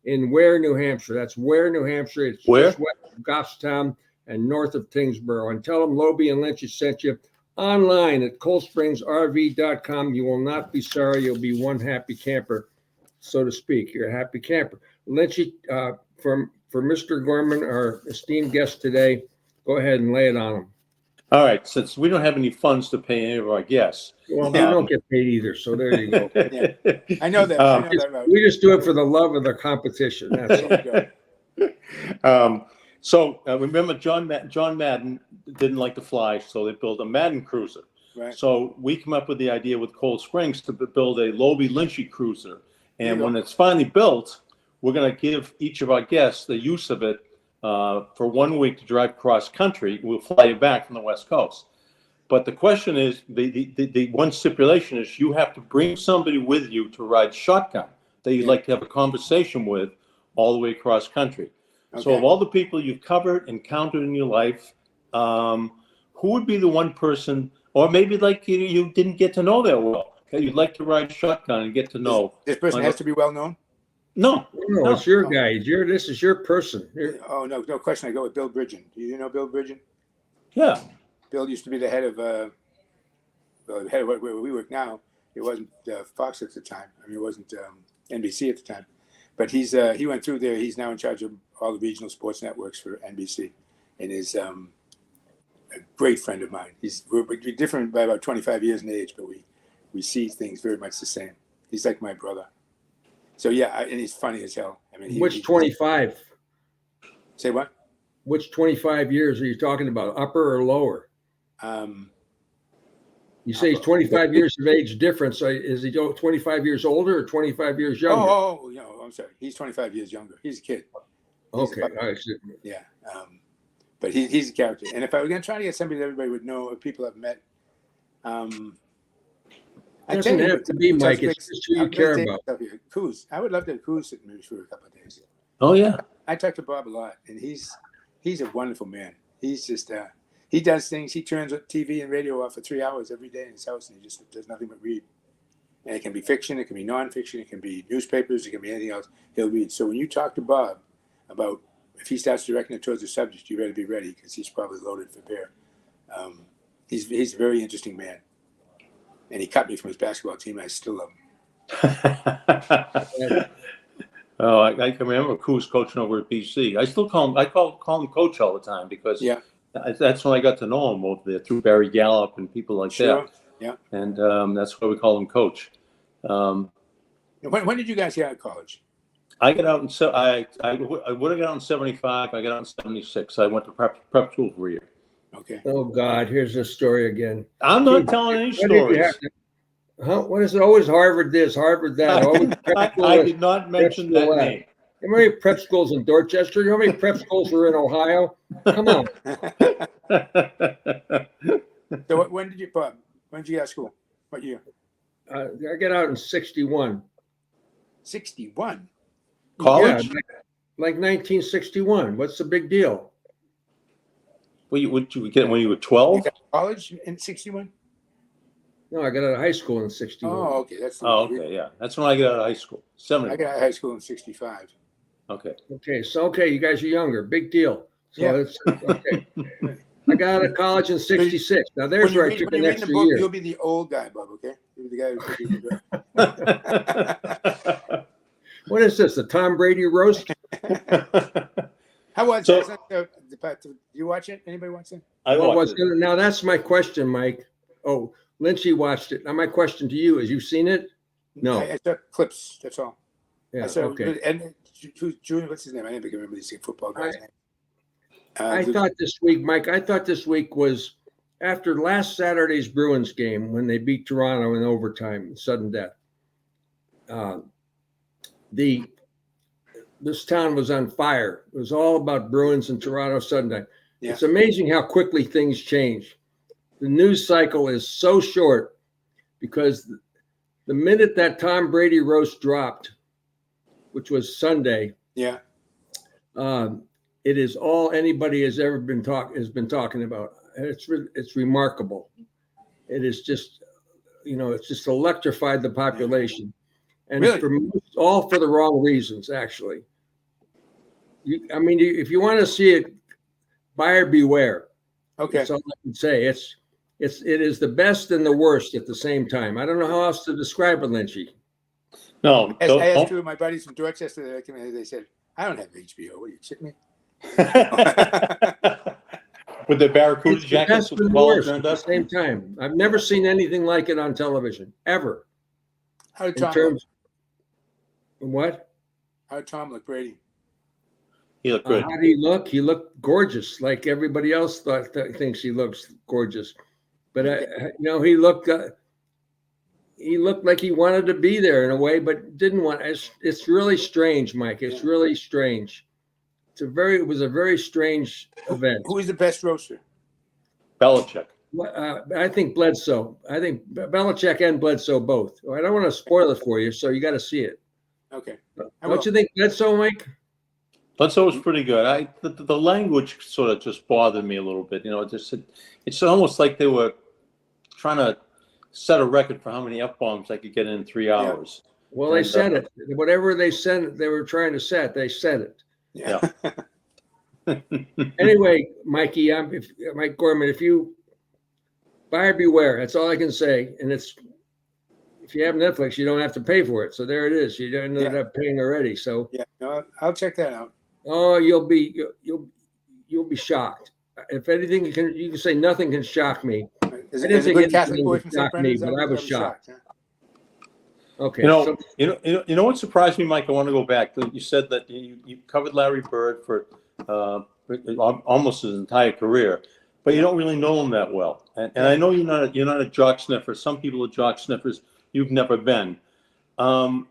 Speaker 3: in Ware, New Hampshire. That's Ware, New Hampshire. It's just west of Goffstown and north of Tingsboro. And tell them Lobel and Lynch sent you. Online at coldspringsrv.com. You will not be sorry. You'll be one happy camper, so to speak. You're a happy camper. Lynchy, for Mr. Gorman, our esteemed guest today, go ahead and lay it on him.
Speaker 1: All right. Since we don't have any funds to pay any of our guests.
Speaker 3: Well, they don't get paid either, so there you go.
Speaker 2: Yeah. I know that. I know that.
Speaker 3: We just do it for the love of the competition. That's all.
Speaker 1: So remember, John Madden didn't like to fly, so they built a Madden Cruiser.
Speaker 2: Right.
Speaker 1: So we come up with the idea with Cold Springs to build a Lobel Lynchy Cruiser. And when it's finally built, we're going to give each of our guests the use of it for 1 week to drive cross country. We'll fly you back from the West Coast. But the question is, the one stipulation is you have to bring somebody with you to ride shotgun that you'd like to have a conversation with all the way across country. Okay. So of all the people you've covered, encountered in your life, who would be the one person, or maybe like you didn't get to know that well, that you'd like to ride shotgun and get to know?
Speaker 2: This person has to be well known?
Speaker 1: No,
Speaker 3: it's your guy. This is your person.
Speaker 2: Oh, no question. I go with Bill Bridgen. Do you know Bill Bridgen?
Speaker 1: Yeah.
Speaker 2: Bill used to be the head of where we work now. It wasn't Fox at the time. I mean, it wasn't NBC at the time. But he went through there. He's now in charge of all the regional sports networks for NBC, and is a great friend of mine. We're different by about 25 years in age, but we see things very much the same. He's like my brother. So yeah, and he's funny as hell. I mean,
Speaker 3: Which 25?
Speaker 2: Say what?
Speaker 3: Which 25 years are you talking about? Upper or lower? You say he's 25 years of age difference. So is he 25 years older or 25 years younger?
Speaker 2: I'm sorry. He's 25 years younger. He's a kid.
Speaker 3: Okay. All right.
Speaker 2: Yeah. But he's a character. And if I were going to try to get somebody that everybody would know, or people I've met,
Speaker 3: it doesn't have to be Mike. It's just who you care about.
Speaker 2: Coos. I would love to have Coos sit maybe for a couple of days.
Speaker 1: Oh yeah.
Speaker 2: I talk to Bob a lot, and he's a wonderful man. He's just he does things. He turns TV and radio off for 3 hours every day in his house, and he just does nothing but read. And it can be fiction, it can be nonfiction, it can be newspapers, it can be anything else. He'll read. So when you talk to Bob about if he starts directing it towards the subject, you better be ready because he's probably loaded for bear. He's a very interesting man, and he cut me from his basketball team. I still love him.
Speaker 1: Oh, I can remember Coos coaching over at BC. I still call him Coach all the time because that's when I got to know him over there through Barry Gallup and people like that.
Speaker 2: Yeah,
Speaker 1: and that's why we call him Coach.
Speaker 2: When did you guys get out of college?
Speaker 1: I got out I would have got out in 75. I got out in 76. I went to prep school for a year.
Speaker 2: Okay.
Speaker 3: Oh God, here's this story again.
Speaker 1: I'm not telling any stories.
Speaker 3: Huh? What is it? Always Harvard this, Harvard that. Always
Speaker 1: I did not mention that name.
Speaker 3: How many prep schools in Dorchester? You know how many prep schools are in Ohio? Come on.
Speaker 2: So when did you get out of school? What year?
Speaker 3: I got out in 61.
Speaker 2: 61?
Speaker 1: College?
Speaker 3: Yeah, like 1961. What's the big deal?
Speaker 1: What did you get when you were 12?
Speaker 2: You got college in 61?
Speaker 3: No, I got out of high school in 61.
Speaker 2: Oh, okay.
Speaker 1: Okay, yeah. That's when I got out of high school. 70.
Speaker 2: I got out of high school in 65.
Speaker 1: Okay.
Speaker 3: Okay, you guys are younger. Big deal. So it's okay. I got out of college in 66. Now there's where I took an extra year.
Speaker 2: You'll be the old guy, Bob, okay? You'll be the guy who
Speaker 3: What is this? The Tom Brady roast?
Speaker 2: How was it? Do you watch it? Anybody watch it?
Speaker 1: I watched it.
Speaker 3: Now that's my question, Mike. Oh, Lynchy watched it. Now my question to you is: you seen it? No.
Speaker 2: I saw clips. That's all.
Speaker 3: Yeah.
Speaker 2: Okay. And Junior, what's his name? I never can remember these football guys' name.
Speaker 3: I thought this week, Mike. I thought this week was after last Saturday's Bruins game when they beat Toronto in overtime, sudden death. This town was on fire. It was all about Bruins and Toronto sudden death. Yeah. It's amazing how quickly things change. The news cycle is so short because the minute that Tom Brady roast dropped, which was Sunday, it is all anybody has ever been talking about. It's remarkable. It is just, it's just electrified the population, and really? All for the wrong reasons. Actually, if you want to see it, buyer beware.
Speaker 2: Okay,
Speaker 3: that's all I can say. It is the best and the worst at the same time. I don't know how else to describe it, Lynchy.
Speaker 1: No,
Speaker 2: I asked two of my buddies from Dorchester. They said, "I don't have HBO. What are you kidding me?"
Speaker 1: With the Barracuda jackets with the collar turned up
Speaker 3: at the same time. I've never seen anything like it on television ever.
Speaker 2: How did Tom look?
Speaker 3: What?
Speaker 2: How did Tom look, Brady?
Speaker 1: He looked good.
Speaker 3: How did he look? He looked gorgeous, like everybody else thinks he looks gorgeous. But he looked like he wanted to be there in a way, but didn't want. It's really strange, Mike. It's really strange. It was a very strange event.
Speaker 2: Who is the best roaster?
Speaker 1: Belichick.
Speaker 3: I think Bledsoe. I think Belichick and Bledsoe both. I don't want to spoil it for you, so you got to see it.
Speaker 2: Okay.
Speaker 3: Don't you think Bledsoe, Mike?
Speaker 1: Bledsoe was pretty good. The language sort of just bothered me a little bit. It's almost like they were trying to set a record for how many F-bombs I could get in 3 hours.
Speaker 3: Well, they said it. Whatever they were trying to set, they said it.
Speaker 1: Yeah.
Speaker 3: Anyway, Mikey, Mike Gorman, if you buyer beware, that's all I can say. And if you have Netflix, you don't have to pay for it. So there it is. You don't end up paying already. So
Speaker 2: no, I'll check that out.
Speaker 3: Oh, you'll be shocked. If anything, you can say nothing can shock me.
Speaker 2: Is it a good Catholic boy from St. Brendan's?
Speaker 3: But I was shocked. Okay.
Speaker 1: You know,
Speaker 3: So,
Speaker 1: you know what surprised me, Mike? I want to go back. You said that you covered Larry Bird for almost his entire career, but you don't really know him that well. And I know you're not a jock sniffer. Some people are jock sniffers. You've never been. Um,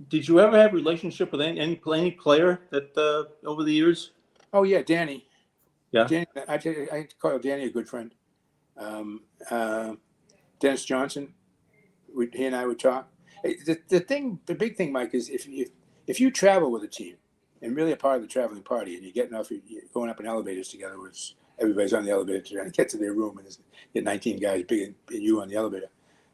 Speaker 1: did you ever have a relationship with any player that over the years?
Speaker 2: Oh yeah, Danny.
Speaker 1: Yeah.
Speaker 2: Danny, I call Danny a good friend. Um, Dennis Johnson. He and I would talk. The big thing, Mike, is if you travel with a team and really a part of the traveling party, and you're getting off, you're going up in elevators together, which everybody's on the elevator trying to get to their room, and there's 19 guys big and you on the elevator.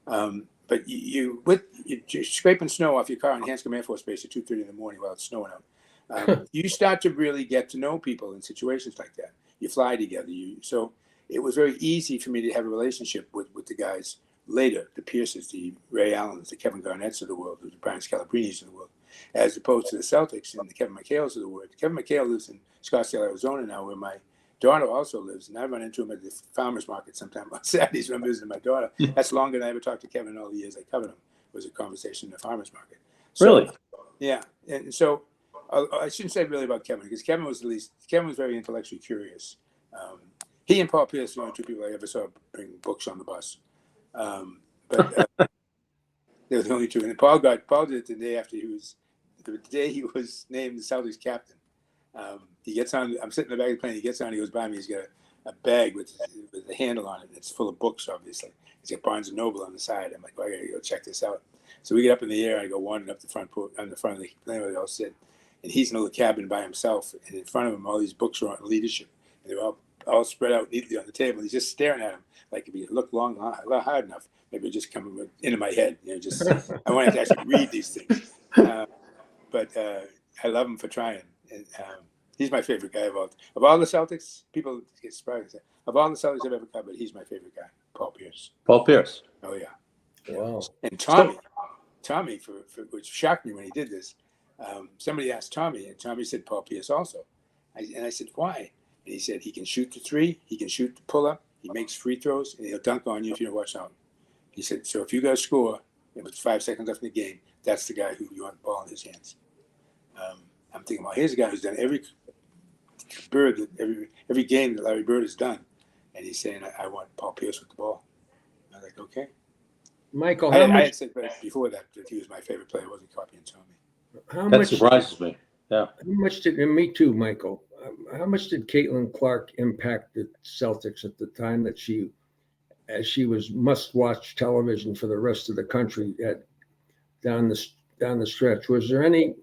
Speaker 2: But you're scraping snow off your car in Hanscom Air Force Base at 2:30 in the morning while it's snowing out. You start to really get to know people in situations like that. You fly together. So it was very easy for me to have a relationship with the guys later, the Pierces, the Ray Allens, the Kevin Garnetts of the world, the Brian Scalabrinis of the world, as opposed to the Celtics and the Kevin McHale's of the world. Kevin McHale lives in Scottsdale, Arizona now, where my daughter also lives, and I run into him at the farmer's market sometime on Saturdays when I'm visiting my daughter. That's longer than I ever talked to Kevin in all the years I covered him. It was a conversation in the farmer's market. So,
Speaker 1: Really?
Speaker 2: Yeah, and so I shouldn't say really about Kevin, because Kevin was very intellectually curious. He and Paul Pierce are the only two people I ever saw bring books on the bus. But they were the only two. And Paul did it the day he was named the Celtics captain. He gets on. I'm sitting in the back of the plane. He gets on. He goes by me. He's got a bag with a handle on it. It's full of books, obviously. He's got Barnes and Noble on the side. I'm like, well, I gotta go check this out. So we get up in the air. I go wandering up the front on the front of the plane where they all sit. And he's in a little cabin by himself. And in front of him, all these books are on leadership. And they're all spread out neatly on the table. He's just staring at him. Like if he looked hard enough, maybe it just come into my head. Just I wanted to actually read these things. But I love him for trying. And, he's my favorite guy of all the Celtics. People get surprised. Of all the Celtics I've ever covered, he's my favorite guy, Paul Pierce.
Speaker 1: Paul Pierce.
Speaker 2: Oh yeah.
Speaker 3: wow.
Speaker 2: And Tommy, for which shocked me when he did this. Somebody asked Tommy, and Tommy said Paul Pierce also. And I said, why? And he said he can shoot the three, he can shoot the pull-up, he makes free throws, and he'll dunk on you if you don't watch out. He said, so if you guys score, with 5 seconds left in the game, that's the guy who you want the ball in his hands. I'm thinking, well, here's a guy who's done every game that Larry Bird has done. And he's saying, I want Paul Pierce with the ball. I was like, okay.
Speaker 3: Michael,
Speaker 2: I had said before that he was my favorite player. I wasn't copying Tommy.
Speaker 1: That surprises me. Yeah.
Speaker 3: How much did, and me too, Michael, how much did Caitlin Clark impact the Celtics at the time that as she was must-watch television for the rest of the country down the stretch? Was there any?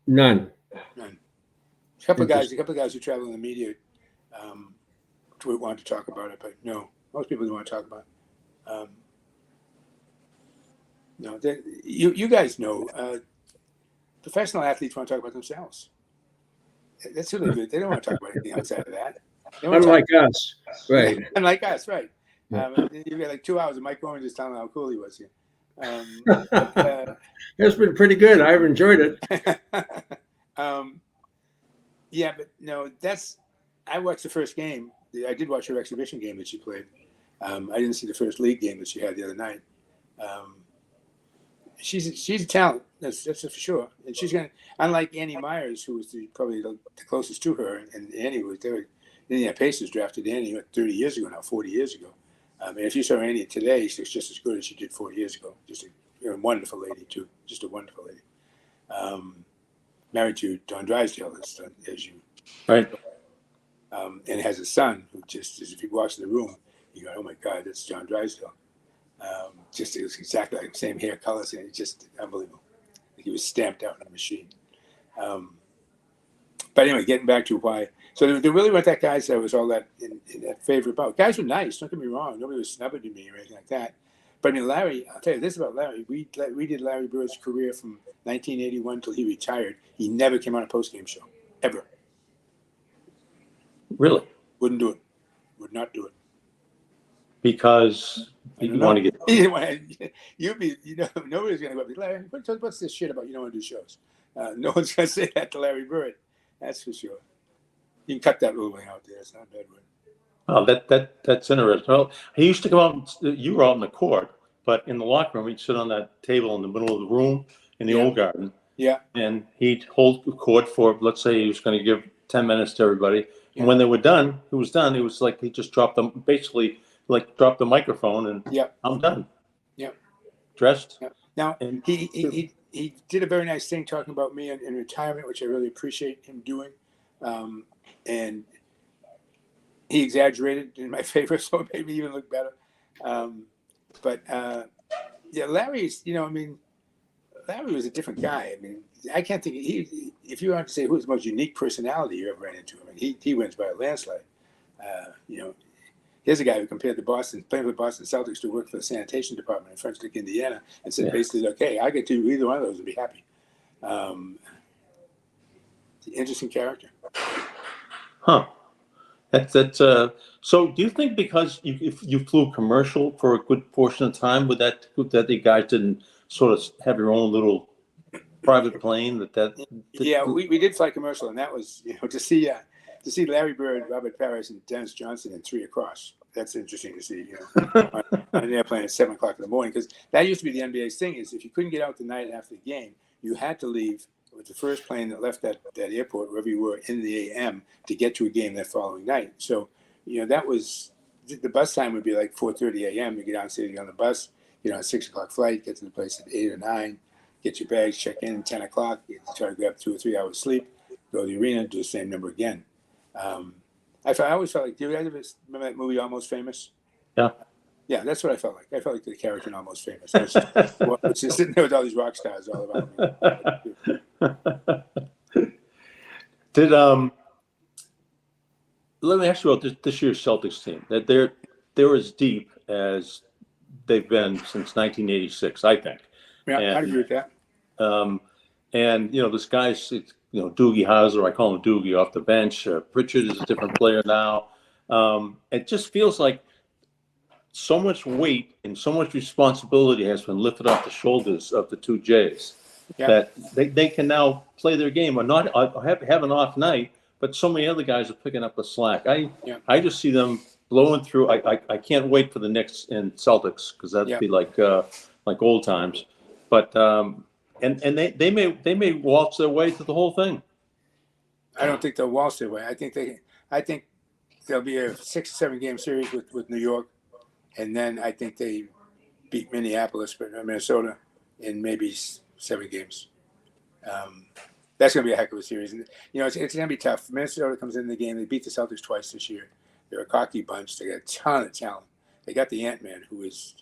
Speaker 3: None.
Speaker 2: A couple of guys who travel in the media wanted to talk about it, but no, most people don't want to talk about it. No, you guys know. Professional athletes want to talk about themselves. That's really good. They don't want to talk about anything outside of that.
Speaker 3: Unlike us, right?
Speaker 2: Unlike us, right? You got like 2 hours of Mike Gorman just telling how cool he was here.
Speaker 3: It's been pretty good. I've enjoyed it.
Speaker 2: Yeah, but no, I watched the first game. I did watch her exhibition game that she played. I didn't see the first league game that she had the other night. She's a talent, that's for sure. And she's going to, unlike Annie Myers, who was probably the closest to her, and Annie was there. Indiana Pacers drafted Annie 30 years ago now, 40 years ago. And if you saw Annie today, she's just as good as she did 40 years ago. Just a wonderful lady, too. Just a wonderful lady. Married to Don Drysdale, as you
Speaker 1: right.
Speaker 2: And has a son who just, if you walks in the room, you go, oh my God, that's John Drysdale. It was exactly like the same hair colors, and it's just unbelievable. Like he was stamped out in a machine. But anyway, getting back to why. So there really weren't that guys that was all that in that favorite about. Guys were nice, don't get me wrong. Nobody was snubbing to me or anything like that. But I mean, Larry, I'll tell you this about Larry. We did Larry Bird's career from 1981 until he retired. He never came on a postgame show, ever.
Speaker 1: Really?
Speaker 2: Wouldn't do it. Would not do it.
Speaker 1: Because you want to get.
Speaker 2: Nobody's going to go up to Larry. What's this shit about? You don't want to do shows. No one's going to say that to Larry Bird. That's for sure. You can cut that little thing out there. It's not a bad word.
Speaker 1: Oh, that's interesting. Well, he used to come out. You were out in the court, but in the locker room, he'd sit on that table in the middle of the room in the old garden.
Speaker 2: Yeah.
Speaker 1: And he'd hold the court for, let's say he was going to give 10 minutes to everybody. And when they were done, it was done. It was like he just dropped them, basically like dropped the microphone and I'm done.
Speaker 2: Yeah.
Speaker 1: Dressed.
Speaker 2: Yeah. Now,
Speaker 1: and
Speaker 2: he did a very nice thing talking about me in retirement, which I really appreciate him doing. And he exaggerated in my favor, so it made me even look better. Larry's, Larry was a different guy. I mean, I can't think. If you want to say who's the most unique personality you ever ran into, I mean, he wins by a landslide. Here's a guy who compared the playing for the Boston Celtics to work for the sanitation department in French Lick, Indiana, and said basically, okay, I could do either one of those and be happy. Interesting character.
Speaker 1: Huh. That's so do you think because if you flew commercial for a good portion of time that the guys didn't sort of have your own little private plane
Speaker 2: Yeah, we did fly commercial, and that was to see Larry Bird, Robert Parrish, and Dennis Johnson in 3 across. That's interesting to see, on an airplane at 7 o'clock in the morning, because that used to be the NBA's thing, is if you couldn't get out the night after the game, you had to leave with the first plane that left that airport, wherever you were, in the AM to get to a game that following night. So, that was, the bus time would be like 4:30 a.m. You get down, sitting on the bus, a 6 o'clock flight, get to the place at 8 or 9, get your bags, check in at 10 o'clock, try to grab 2 or 3 hours sleep, go to the arena, do the same number again. I always felt like, do you guys ever remember that movie Almost Famous?
Speaker 1: Yeah.
Speaker 2: Yeah, that's what I felt like. I felt like the character in Almost Famous. I was just sitting there with all these rock stars all about me.
Speaker 1: Let me ask you about this year's Celtics team. That they're as deep as they've been since 1986, I think.
Speaker 2: Yeah, I agree with that.
Speaker 1: And this guy's Doogie Howser, I call him Doogie off the bench. Pritchard is a different player now. It just feels like so much weight and so much responsibility has been lifted off the shoulders of the two Jays that they can now play their game or not have an off night, but so many other guys are picking up the slack. I just see them blowing through. I can't wait for the Knicks and Celtics because that'd be like old times. But and they may waltz their way to the whole thing.
Speaker 2: I don't think they'll waltz their way. I think there'll be a 6 or 7 game series with New York, and then I think they beat Minnesota in maybe 7 games. That's going to be a heck of a series. And, it's going to be tough. Minnesota comes in the game. They beat the Celtics twice this year. They're a cocky bunch. They got a ton of talent. They got the Ant-Man, who is,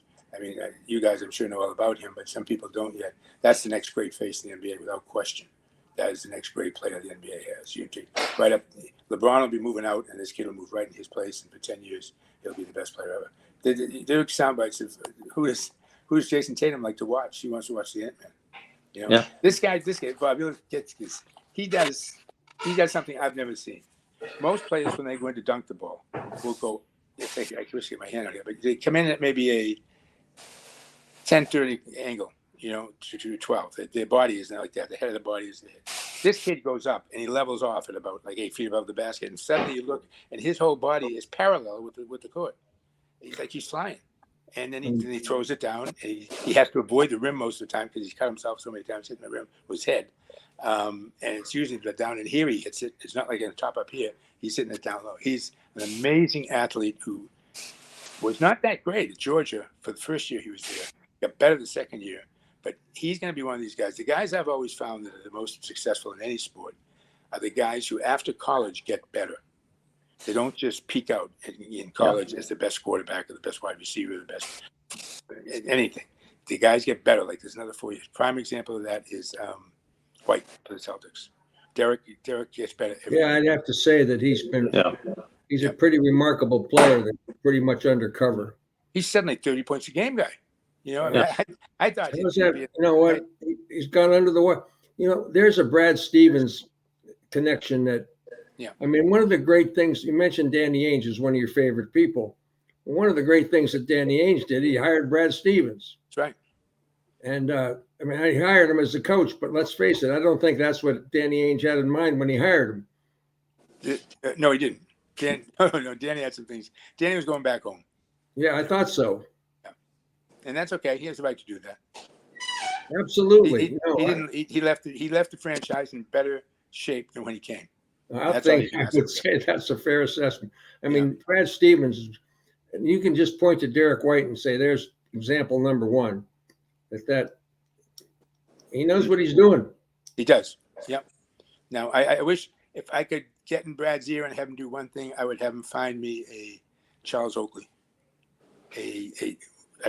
Speaker 2: you guys I'm sure know all about him, but some people don't yet. That's the next great face in the NBA without question. That is the next great player the NBA has. You take right up. LeBron will be moving out, and this kid will move right in his place. And for 10 years, he'll be the best player ever. There are sound bites of who does Jason Tatum like to watch? He wants to watch the Ant-Man. This guy, Bob, you'll get this. He does something I've never seen. Most players, when they go in to dunk the ball, will go. I wish I get my hand out here, but they come in at maybe a 10-30 angle. To 12. Their body is not like that. The head of the body is the head. This kid goes up and he levels off at about like 8 feet above the basket, and suddenly you look, and his whole body is parallel with the court. He's flying, and then he throws it down. And he has to avoid the rim most of the time because he's cut himself so many times hitting the rim with his head. And it's usually down in here he hits it. It's not like in the top up here. He's hitting it down low. He's an amazing athlete who was not that great at Georgia for the first year he was there. Got better the second year. But he's going to be one of these guys. The guys I've always found that are the most successful in any sport are the guys who, after college, get better. They don't just peak out in college as the best quarterback or the best wide receiver, or the best anything. The guys get better. Like there's another 4 years. Prime example of that is White for the Celtics. Derek gets better.
Speaker 3: I'd have to say that he's a pretty remarkable player that's pretty much undercover.
Speaker 2: He's suddenly 30 points a game guy. I thought
Speaker 3: he's gone under the wire. There's a Brad Stevens connection that. Yeah. One of the great things you mentioned, Danny Ainge is one of your favorite people. One of the great things that Danny Ainge did, he hired Brad Stevens.
Speaker 2: That's right.
Speaker 3: And he hired him as a coach, but let's face it, I don't think that's what Danny Ainge had in mind when he hired him.
Speaker 2: No, he didn't. No, Danny had some things. Danny was going back home.
Speaker 3: Yeah, I thought so.
Speaker 2: and that's okay. He has the right to do that.
Speaker 3: Absolutely.
Speaker 2: He left the franchise in better shape than when he came.
Speaker 3: I think I would say that's a fair assessment. I mean, Brad Stevens, you can just point to Derek White and say, there's example number one, that he knows what he's doing.
Speaker 2: He does. Yep. Now, I wish if I could get in Brad's ear and have him do one thing, I would have him find me a Charles Oakley, a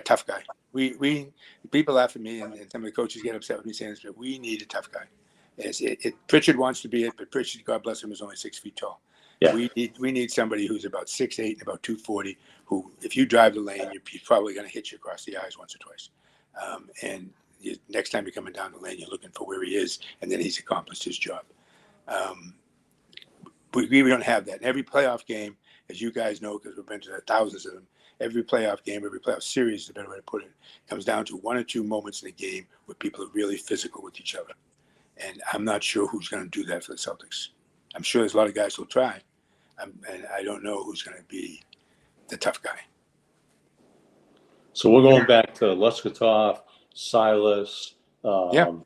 Speaker 2: tough guy. We people laugh at me, and some of the coaches get upset with me saying this, but we need a tough guy. Pritchard wants to be it, but Pritchard, God bless him, is only 6 feet tall. Yeah. We need somebody who's about 6'8" and about 240, who, if you drive the lane, he's probably going to hit you across the eyes once or twice. And next time you're coming down the lane, you're looking for where he is, and then he's accomplished his job. We don't have that. In every playoff game, as you guys know, because we've been to thousands of them, every playoff game, every playoff series, is a better way to put it, comes down to 1 or 2 moments in the game where people are really physical with each other. And I'm not sure who's going to do that for the Celtics. I'm sure there's a lot of guys who'll try. And I don't know who's going to be the tough guy.
Speaker 1: So we're going back to Leskatov, Silas.
Speaker 2: Celtics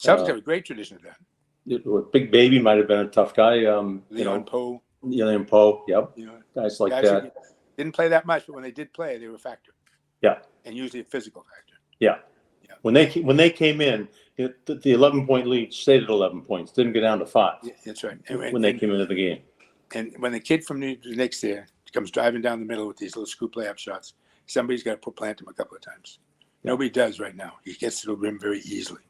Speaker 2: have a great tradition of that.
Speaker 1: Big Baby might have been a tough guy.
Speaker 2: Leon Poe.
Speaker 1: Leon Poe, yep. Guys like that.
Speaker 2: Didn't play that much, but when they did play, they were a factor.
Speaker 1: Yeah.
Speaker 2: And usually a physical factor.
Speaker 1: Yeah. When they came in, the 11-point lead stayed at 11 points, didn't go down to 5.
Speaker 2: Yeah, that's right.
Speaker 1: When they came into the game.
Speaker 2: And when the kid from the Knicks there comes driving down the middle with these little scoop layup shots, somebody's got to plant him a couple of times. Nobody does right now. He gets to the rim very easily.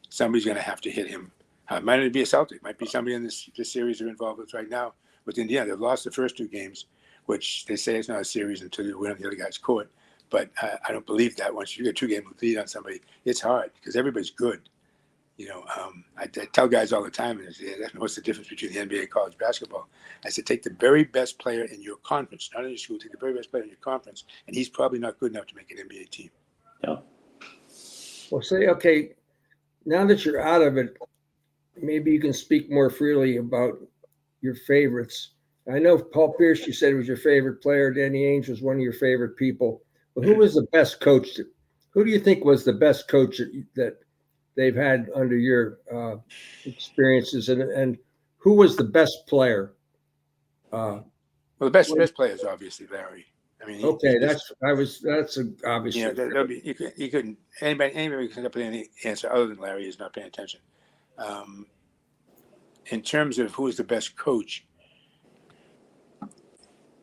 Speaker 2: Somebody's going to have to hit him. It might not be a Celtic. It might be somebody in this series they're involved with right now with Indiana. They've lost the first 2 games, which they say it's not a series until you win on the other guy's court. But I don't believe that. Once you get 2 games lead on somebody, it's hard because everybody's good. I tell guys all the time, what's the difference between the NBA and college basketball? I said, take the very best player in your conference, not in your school, take the very best player in your conference, and he's probably not good enough to make an NBA team.
Speaker 1: Yeah.
Speaker 3: Well, say, okay, now that you're out of it, maybe you can speak more freely about your favorites. I know Paul Pierce, you said was your favorite player. Danny Ainge was one of your favorite people. But who was the best coach? Who do you think was the best coach that they've had under your experiences? And who was the best player?
Speaker 2: Well, the best player is obviously Larry. I mean,
Speaker 3: that's an obvious.
Speaker 2: You couldn't anybody can come up with any answer other than Larry is not paying attention. In terms of who is the best coach,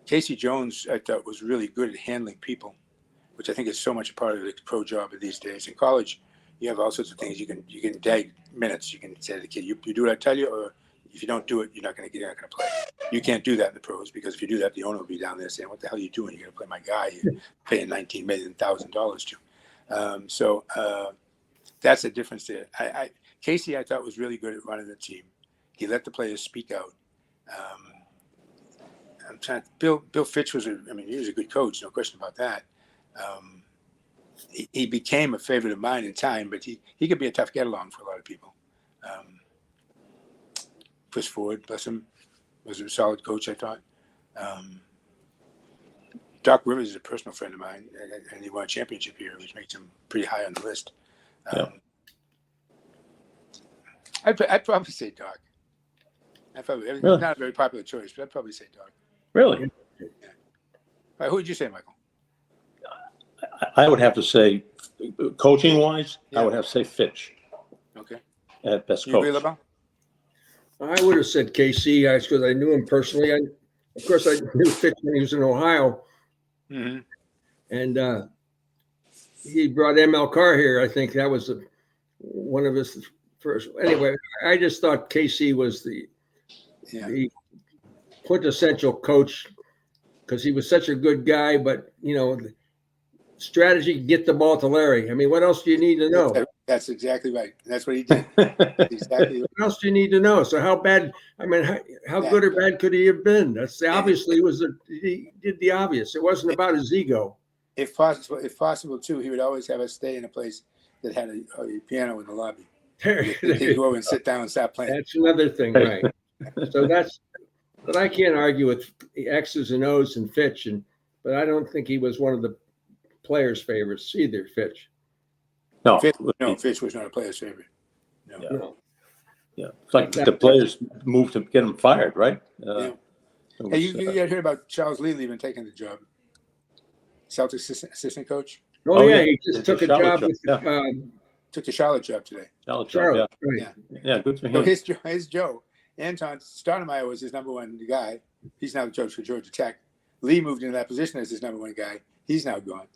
Speaker 2: Casey Jones, I thought, was really good at handling people, which I think is so much a part of the pro job of these days. In college, you have all sorts of things. You can tag minutes. You can say to the kid, you do what I tell you, or if you don't do it, you're not going to play. You can't do that in the pros because if you do that, the owner will be down there saying, "What the hell are you doing? You're going to play my guy you're paying $19 million to." So that's a difference there. Casey, I thought, was really good at running the team. He let the players speak out. Bill Fitch he was a good coach, no question about that. He became a favorite of mine in time, but he could be a tough get-along for a lot of people. Chris Ford, bless him, was a solid coach, I thought. Doc Rivers is a personal friend of mine, and he won a championship here, which makes him pretty high on the list. I'd probably say Doc. It's not a very popular choice, but I'd probably say Doc.
Speaker 1: Really?
Speaker 2: Yeah. Right, who would you say, Michael?
Speaker 1: I would have to say, coaching-wise, I would have to say Fitch.
Speaker 2: Okay.
Speaker 1: At best
Speaker 2: you
Speaker 1: coach.
Speaker 2: Agree, Lobel?
Speaker 3: I would have said KC because I knew him personally. Of course, I knew Fitch when he was in Ohio.
Speaker 2: Mm-hmm.
Speaker 3: And he brought ML Carr here. I think that was one of his first. Anyway, I just thought KC was the quintessential coach because he was such a good guy. But, strategy, get the ball to Larry. I mean, what else do you need to know?
Speaker 2: That's exactly right. That's what he did. Exactly.
Speaker 3: What else do you need to know? So how bad? I mean, how good or bad could he have been? That's obviously he did the obvious. It wasn't about his ego.
Speaker 2: If possible, too, he would always have us stay in a place that had a piano in the lobby. He'd go over and sit down and stop playing.
Speaker 3: That's another thing, right? So but I can't argue with X's and O's and Fitch, but I don't think he was one of the players' favorites either, Fitch.
Speaker 1: No,
Speaker 2: Fitch was not a player's favorite. No.
Speaker 1: Yeah.
Speaker 3: No.
Speaker 1: Yeah, it's like the players moved to get him fired, right?
Speaker 2: Yeah. Hey, you heard about Charles Lee leaving, taking the job? Celtics assistant coach.
Speaker 3: Oh, yeah, he just took a job with
Speaker 2: Took the Charlotte job today.
Speaker 3: Charlotte.
Speaker 1: Yeah.
Speaker 3: Right.
Speaker 1: Yeah, good for
Speaker 2: So
Speaker 1: him.
Speaker 2: his Joe. Anton Stoudemire was his number one guy. He's now the coach for Georgia Tech. Lee moved into that position as his number one guy. He's now gone.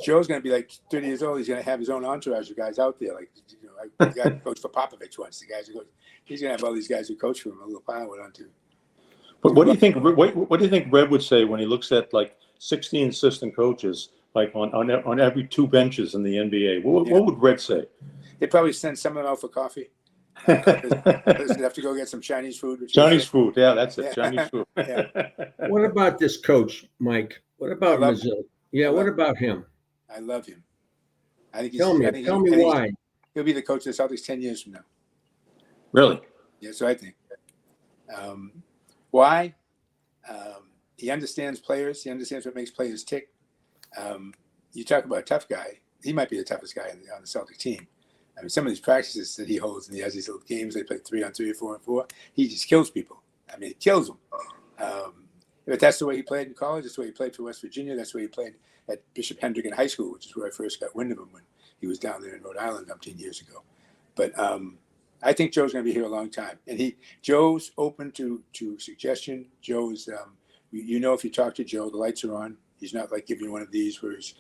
Speaker 2: Joe's going to be like 30 years old. He's going to have his own entourage of guys out there. Like, I the guy who coached for Popovich once. The guys who coach, he's going to have all these guys who coach for him. A little pile went on to.
Speaker 1: But what do you think? What do you think Red would say when he looks at like 16 assistant coaches, like on every two benches in the NBA? What would Red say?
Speaker 2: They probably send some of them out for coffee. Does have to go get some Chinese food?
Speaker 1: Chinese food, yeah, that's it. Chinese food.
Speaker 2: Yeah.
Speaker 3: What about this coach, Mike? What about Brazil? Yeah, what about him?
Speaker 2: I love him. I think he's,
Speaker 3: Tell me why.
Speaker 2: He'll be the coach of the Celtics 10 years from now.
Speaker 1: Really?
Speaker 2: Yeah, so I think. Why? He understands players. He understands what makes players tick. You talk about a tough guy. He might be the toughest guy on the Celtic team. I mean, some of these practices that he holds, and he has these little games. They play 3-on-3 or 4-on-4. He just kills people. I mean, he kills them. But that's the way he played in college. That's the way he played for West Virginia. That's the way he played at Bishop Hendrick High School, which is where I first got wind of him when he was down there in Rhode Island 15 years ago. But I think Joe's going to be here a long time. And Joe's open to suggestion. Joe's, if you talk to Joe, the lights are on. He's not like giving you one of these where he's,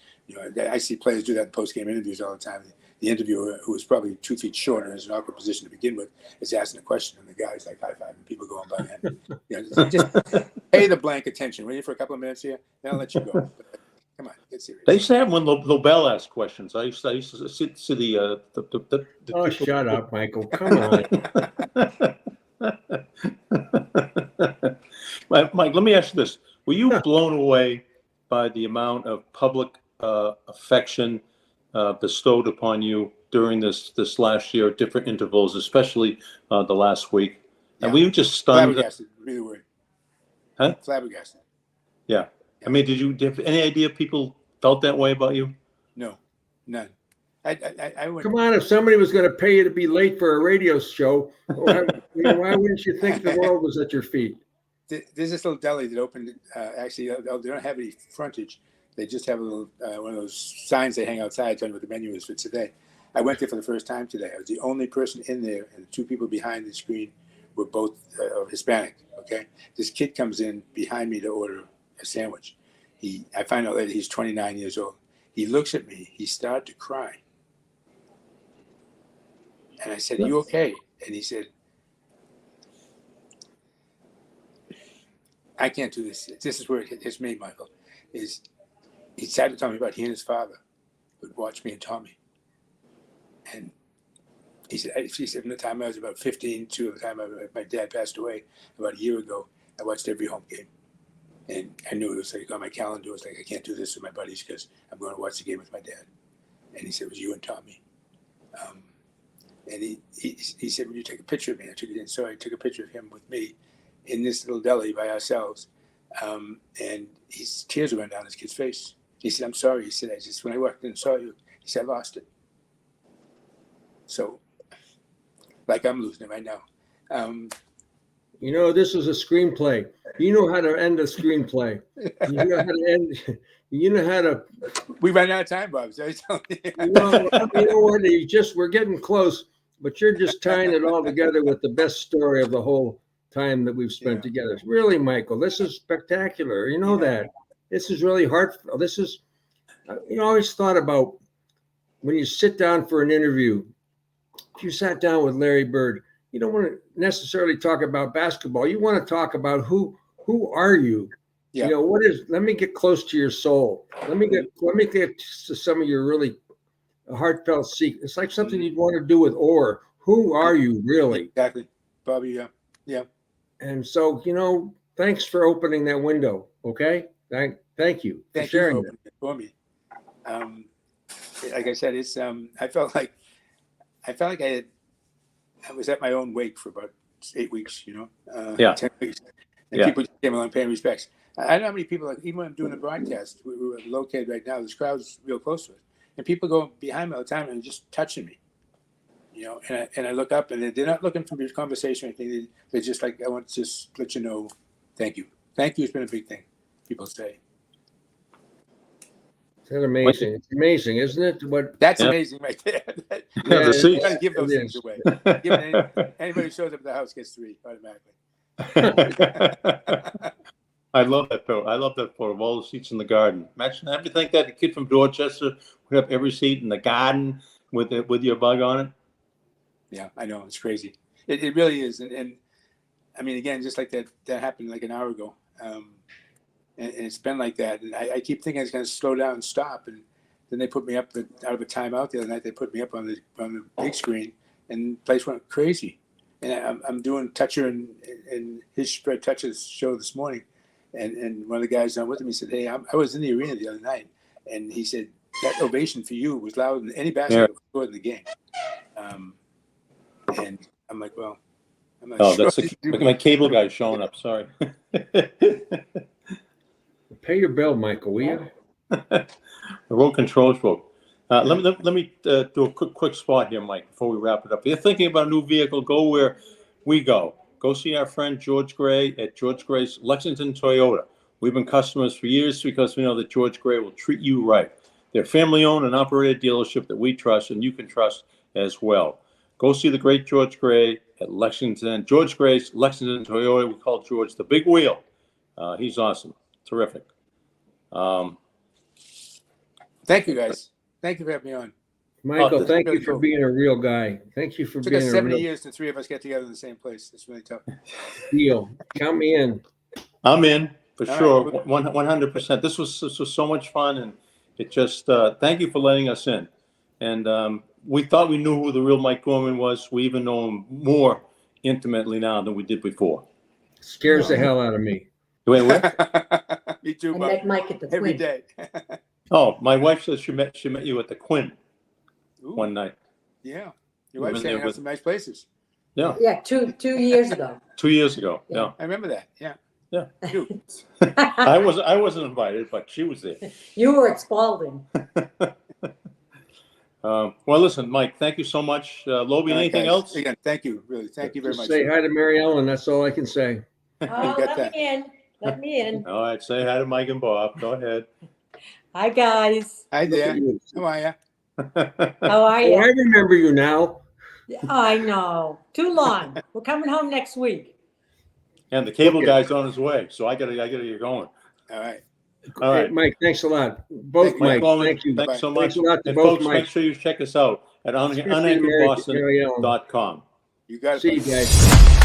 Speaker 2: I see players do that in post-game interviews all the time. The interviewer, who is probably 2 feet shorter and is in an awkward position to begin with, is asking a question, and the guy's like high-fiving people going by him. Just pay the blank attention. Wait for a couple of minutes here, then I'll let you go. But, come on, get serious.
Speaker 1: They used to have when Lobel asked questions. I used to see the
Speaker 3: Oh, shut up, Michael. Come on.
Speaker 1: Mike, let me ask you this. Were you blown away by the amount of public affection bestowed upon you during this last year at different intervals, especially the last week?
Speaker 2: Yeah.
Speaker 1: And were you just stunned?
Speaker 2: Flabbergasted, really weird.
Speaker 1: Huh?
Speaker 2: Flabbergasted.
Speaker 1: Yeah. I mean, did you have any idea people felt that way about you?
Speaker 2: No, none. I went.
Speaker 3: Come on, if somebody was going to pay you to be late for a radio show, why wouldn't you think the world was at your feet?
Speaker 2: There's this little deli that opened. Actually, they don't have any frontage. They just have a little one of those signs they hang outside telling you what the menu is for today. I went there for the first time today. I was the only person in there, and the two people behind the screen were both Hispanic. Okay, this kid comes in behind me to order a sandwich. I find out later he's 29 years old. He looks at me. He started to cry, and I said, "Are you okay?" And he said, "I can't do this. This is where it hits me, Michael. He started to tell me about he and his father would watch me and Tommy. And he said, from the time I was about 15 to the time my dad passed away about a year ago, I watched every home game. And I knew it was like on my calendar, it was like, I can't do this with my buddies because I'm going to watch the game with my dad. And he said, it was you and Tommy. And he said, would you take a picture of me? I took it in. So I took a picture of him with me in this little deli by ourselves. And his tears went down his kid's face. He said, I'm sorry. He said, when I walked in and saw you, he said, I lost it. So, like I'm losing it right now.
Speaker 3: This is a screenplay. You know how to end a screenplay. You know how to.
Speaker 2: We ran out of time, Bob. So
Speaker 3: we're getting close, but you're just tying it all together with the best story of the whole time that we've spent together. Really, Michael, this is spectacular. You know that. This is really heartfelt. This is, I always thought about when you sit down for an interview, if you sat down with Larry Bird, you don't want to necessarily talk about basketball. You want to talk about who are you?
Speaker 2: Yeah.
Speaker 3: Let me get close to your soul. Let me get to some of your really heartfelt secrets. It's like something you'd want to do with Orr. Who are you really?
Speaker 2: Exactly. Bobby, yeah.
Speaker 3: And so, thanks for opening that window. Okay. Thank you for sharing that
Speaker 2: for me. Like I said, it's I felt like I was at my own wake for about 8 weeks, 10 weeks. And
Speaker 1: Yeah.
Speaker 2: people just came along paying respects. I know how many people, like, even when I'm doing the broadcast, we're located right now, this crowd's real close to it. And people go behind me all the time and just touching me. You know, and I look up, and they're not looking for conversation or anything. They're just like, I want to just let you know, thank you. Thank you has been a big thing, people say.
Speaker 3: Is that amazing? It's amazing, isn't it? What
Speaker 2: That's
Speaker 1: Yeah.
Speaker 2: amazing right there.
Speaker 1: Yeah, the seats.
Speaker 2: You gotta give those
Speaker 3: It
Speaker 2: things
Speaker 3: is.
Speaker 2: away. Anybody who shows up at the house gets 3 automatically.
Speaker 1: I love that photo. I love that photo of all the seats in the garden. Imagine, have you think that the kid from Dorchester would have every seat in the garden with your bug on it?
Speaker 2: Yeah, I know, it's crazy. It really is, and I mean, again, just like that happened like an hour ago, and it's been like that. And I keep thinking it's going to slow down and stop, and then they put me up out of a timeout the other night. They put me up on the big screen, and the place went crazy. And I'm doing Toucher and his spread touches show this morning, and one of the guys on with me said, "Hey, I was in the arena the other night," and he said that ovation for you was louder than any basketball score in the game. And I'm like, well, I'm not
Speaker 1: Oh,
Speaker 2: sure.
Speaker 1: that's my cable guy showing up. Sorry.
Speaker 3: Pay your bill, Michael, will you?
Speaker 1: The road controls broke. Let me do a quick spot here, Mike, before we wrap it up. If you're thinking about a new vehicle, go where we go. Go see our friend George Gray at George Gray's Lexington Toyota. We've been customers for years because we know that George Gray will treat you right. They're family-owned and operated dealership that we trust and you can trust as well. Go see the great George Gray at Lexington. George Gray's Lexington Toyota. We call George the Big Wheel. He's awesome. Terrific.
Speaker 2: Thank you, guys. Thank you for having me on.
Speaker 3: Michael,
Speaker 1: Oh,
Speaker 3: thank
Speaker 2: really
Speaker 3: you for
Speaker 2: cool.
Speaker 3: being a real guy. Thank you for
Speaker 2: It took
Speaker 3: being
Speaker 2: us
Speaker 3: a
Speaker 2: 70
Speaker 3: real
Speaker 2: years to 3 of us get together in the same place. It's really tough.
Speaker 3: deal. Count me in.
Speaker 1: I'm in for
Speaker 2: All
Speaker 1: sure,
Speaker 2: right.
Speaker 1: 100%. This was so much fun, and it just thank you for letting us in. And we thought we knew who the real Mike Gorman was. We even know him more intimately now than we did before.
Speaker 3: Scares the hell out of me.
Speaker 1: Wait, what?
Speaker 2: Me too,
Speaker 4: I
Speaker 2: Bob.
Speaker 4: met Mike at the
Speaker 2: Every
Speaker 4: Queen.
Speaker 2: day.
Speaker 1: Oh, my wife says she met you at the Quinn
Speaker 2: Ooh,
Speaker 1: one night.
Speaker 2: yeah.
Speaker 1: You've
Speaker 2: Your wife's
Speaker 1: been
Speaker 2: saying
Speaker 1: there
Speaker 2: out some nice places.
Speaker 1: Yeah,
Speaker 4: Yeah, two years ago.
Speaker 1: 2 years ago.
Speaker 4: Yeah.
Speaker 1: Yeah,
Speaker 2: I remember that. Yeah.
Speaker 1: Yeah.
Speaker 2: You.
Speaker 1: I wasn't invited, but she was there.
Speaker 4: You were at Spalding.
Speaker 1: Well, listen, Mike, thank you so much. Lobie,
Speaker 2: All right,
Speaker 1: anything
Speaker 2: guys.
Speaker 1: else?
Speaker 2: Again, thank you. Really, thank you very
Speaker 3: Just
Speaker 2: much.
Speaker 3: say hi to Mary Ellen. That's all I can say.
Speaker 4: Oh,
Speaker 2: got
Speaker 4: let
Speaker 2: that.
Speaker 4: me in. Let me in.
Speaker 1: All right, say hi to Mike and Bob. Go ahead.
Speaker 4: Hi, guys.
Speaker 2: Hi
Speaker 3: Look at
Speaker 2: there.
Speaker 3: you.
Speaker 2: How are you?
Speaker 4: How are
Speaker 3: Oh, I
Speaker 4: you?
Speaker 3: remember you now.
Speaker 4: I know. Too long. We're coming home next week.
Speaker 1: And the cable
Speaker 3: Okay.
Speaker 1: guy's on his way, so I gotta get going.
Speaker 2: All right.
Speaker 1: All
Speaker 3: Hey,
Speaker 1: right.
Speaker 3: Mike, thanks a lot. Both
Speaker 2: Thank you,
Speaker 1: Mike
Speaker 3: Mike,
Speaker 1: Gorman,
Speaker 3: thank you.
Speaker 1: thanks so
Speaker 3: Thanks
Speaker 1: much.
Speaker 3: a lot to
Speaker 1: And
Speaker 3: both
Speaker 1: folks, make
Speaker 3: Mike.
Speaker 1: sure you check us out at
Speaker 3: Especially Mary Ellen.
Speaker 1: unanchoredboston.com.
Speaker 2: You got it.
Speaker 3: See you
Speaker 2: buddy.
Speaker 3: guys.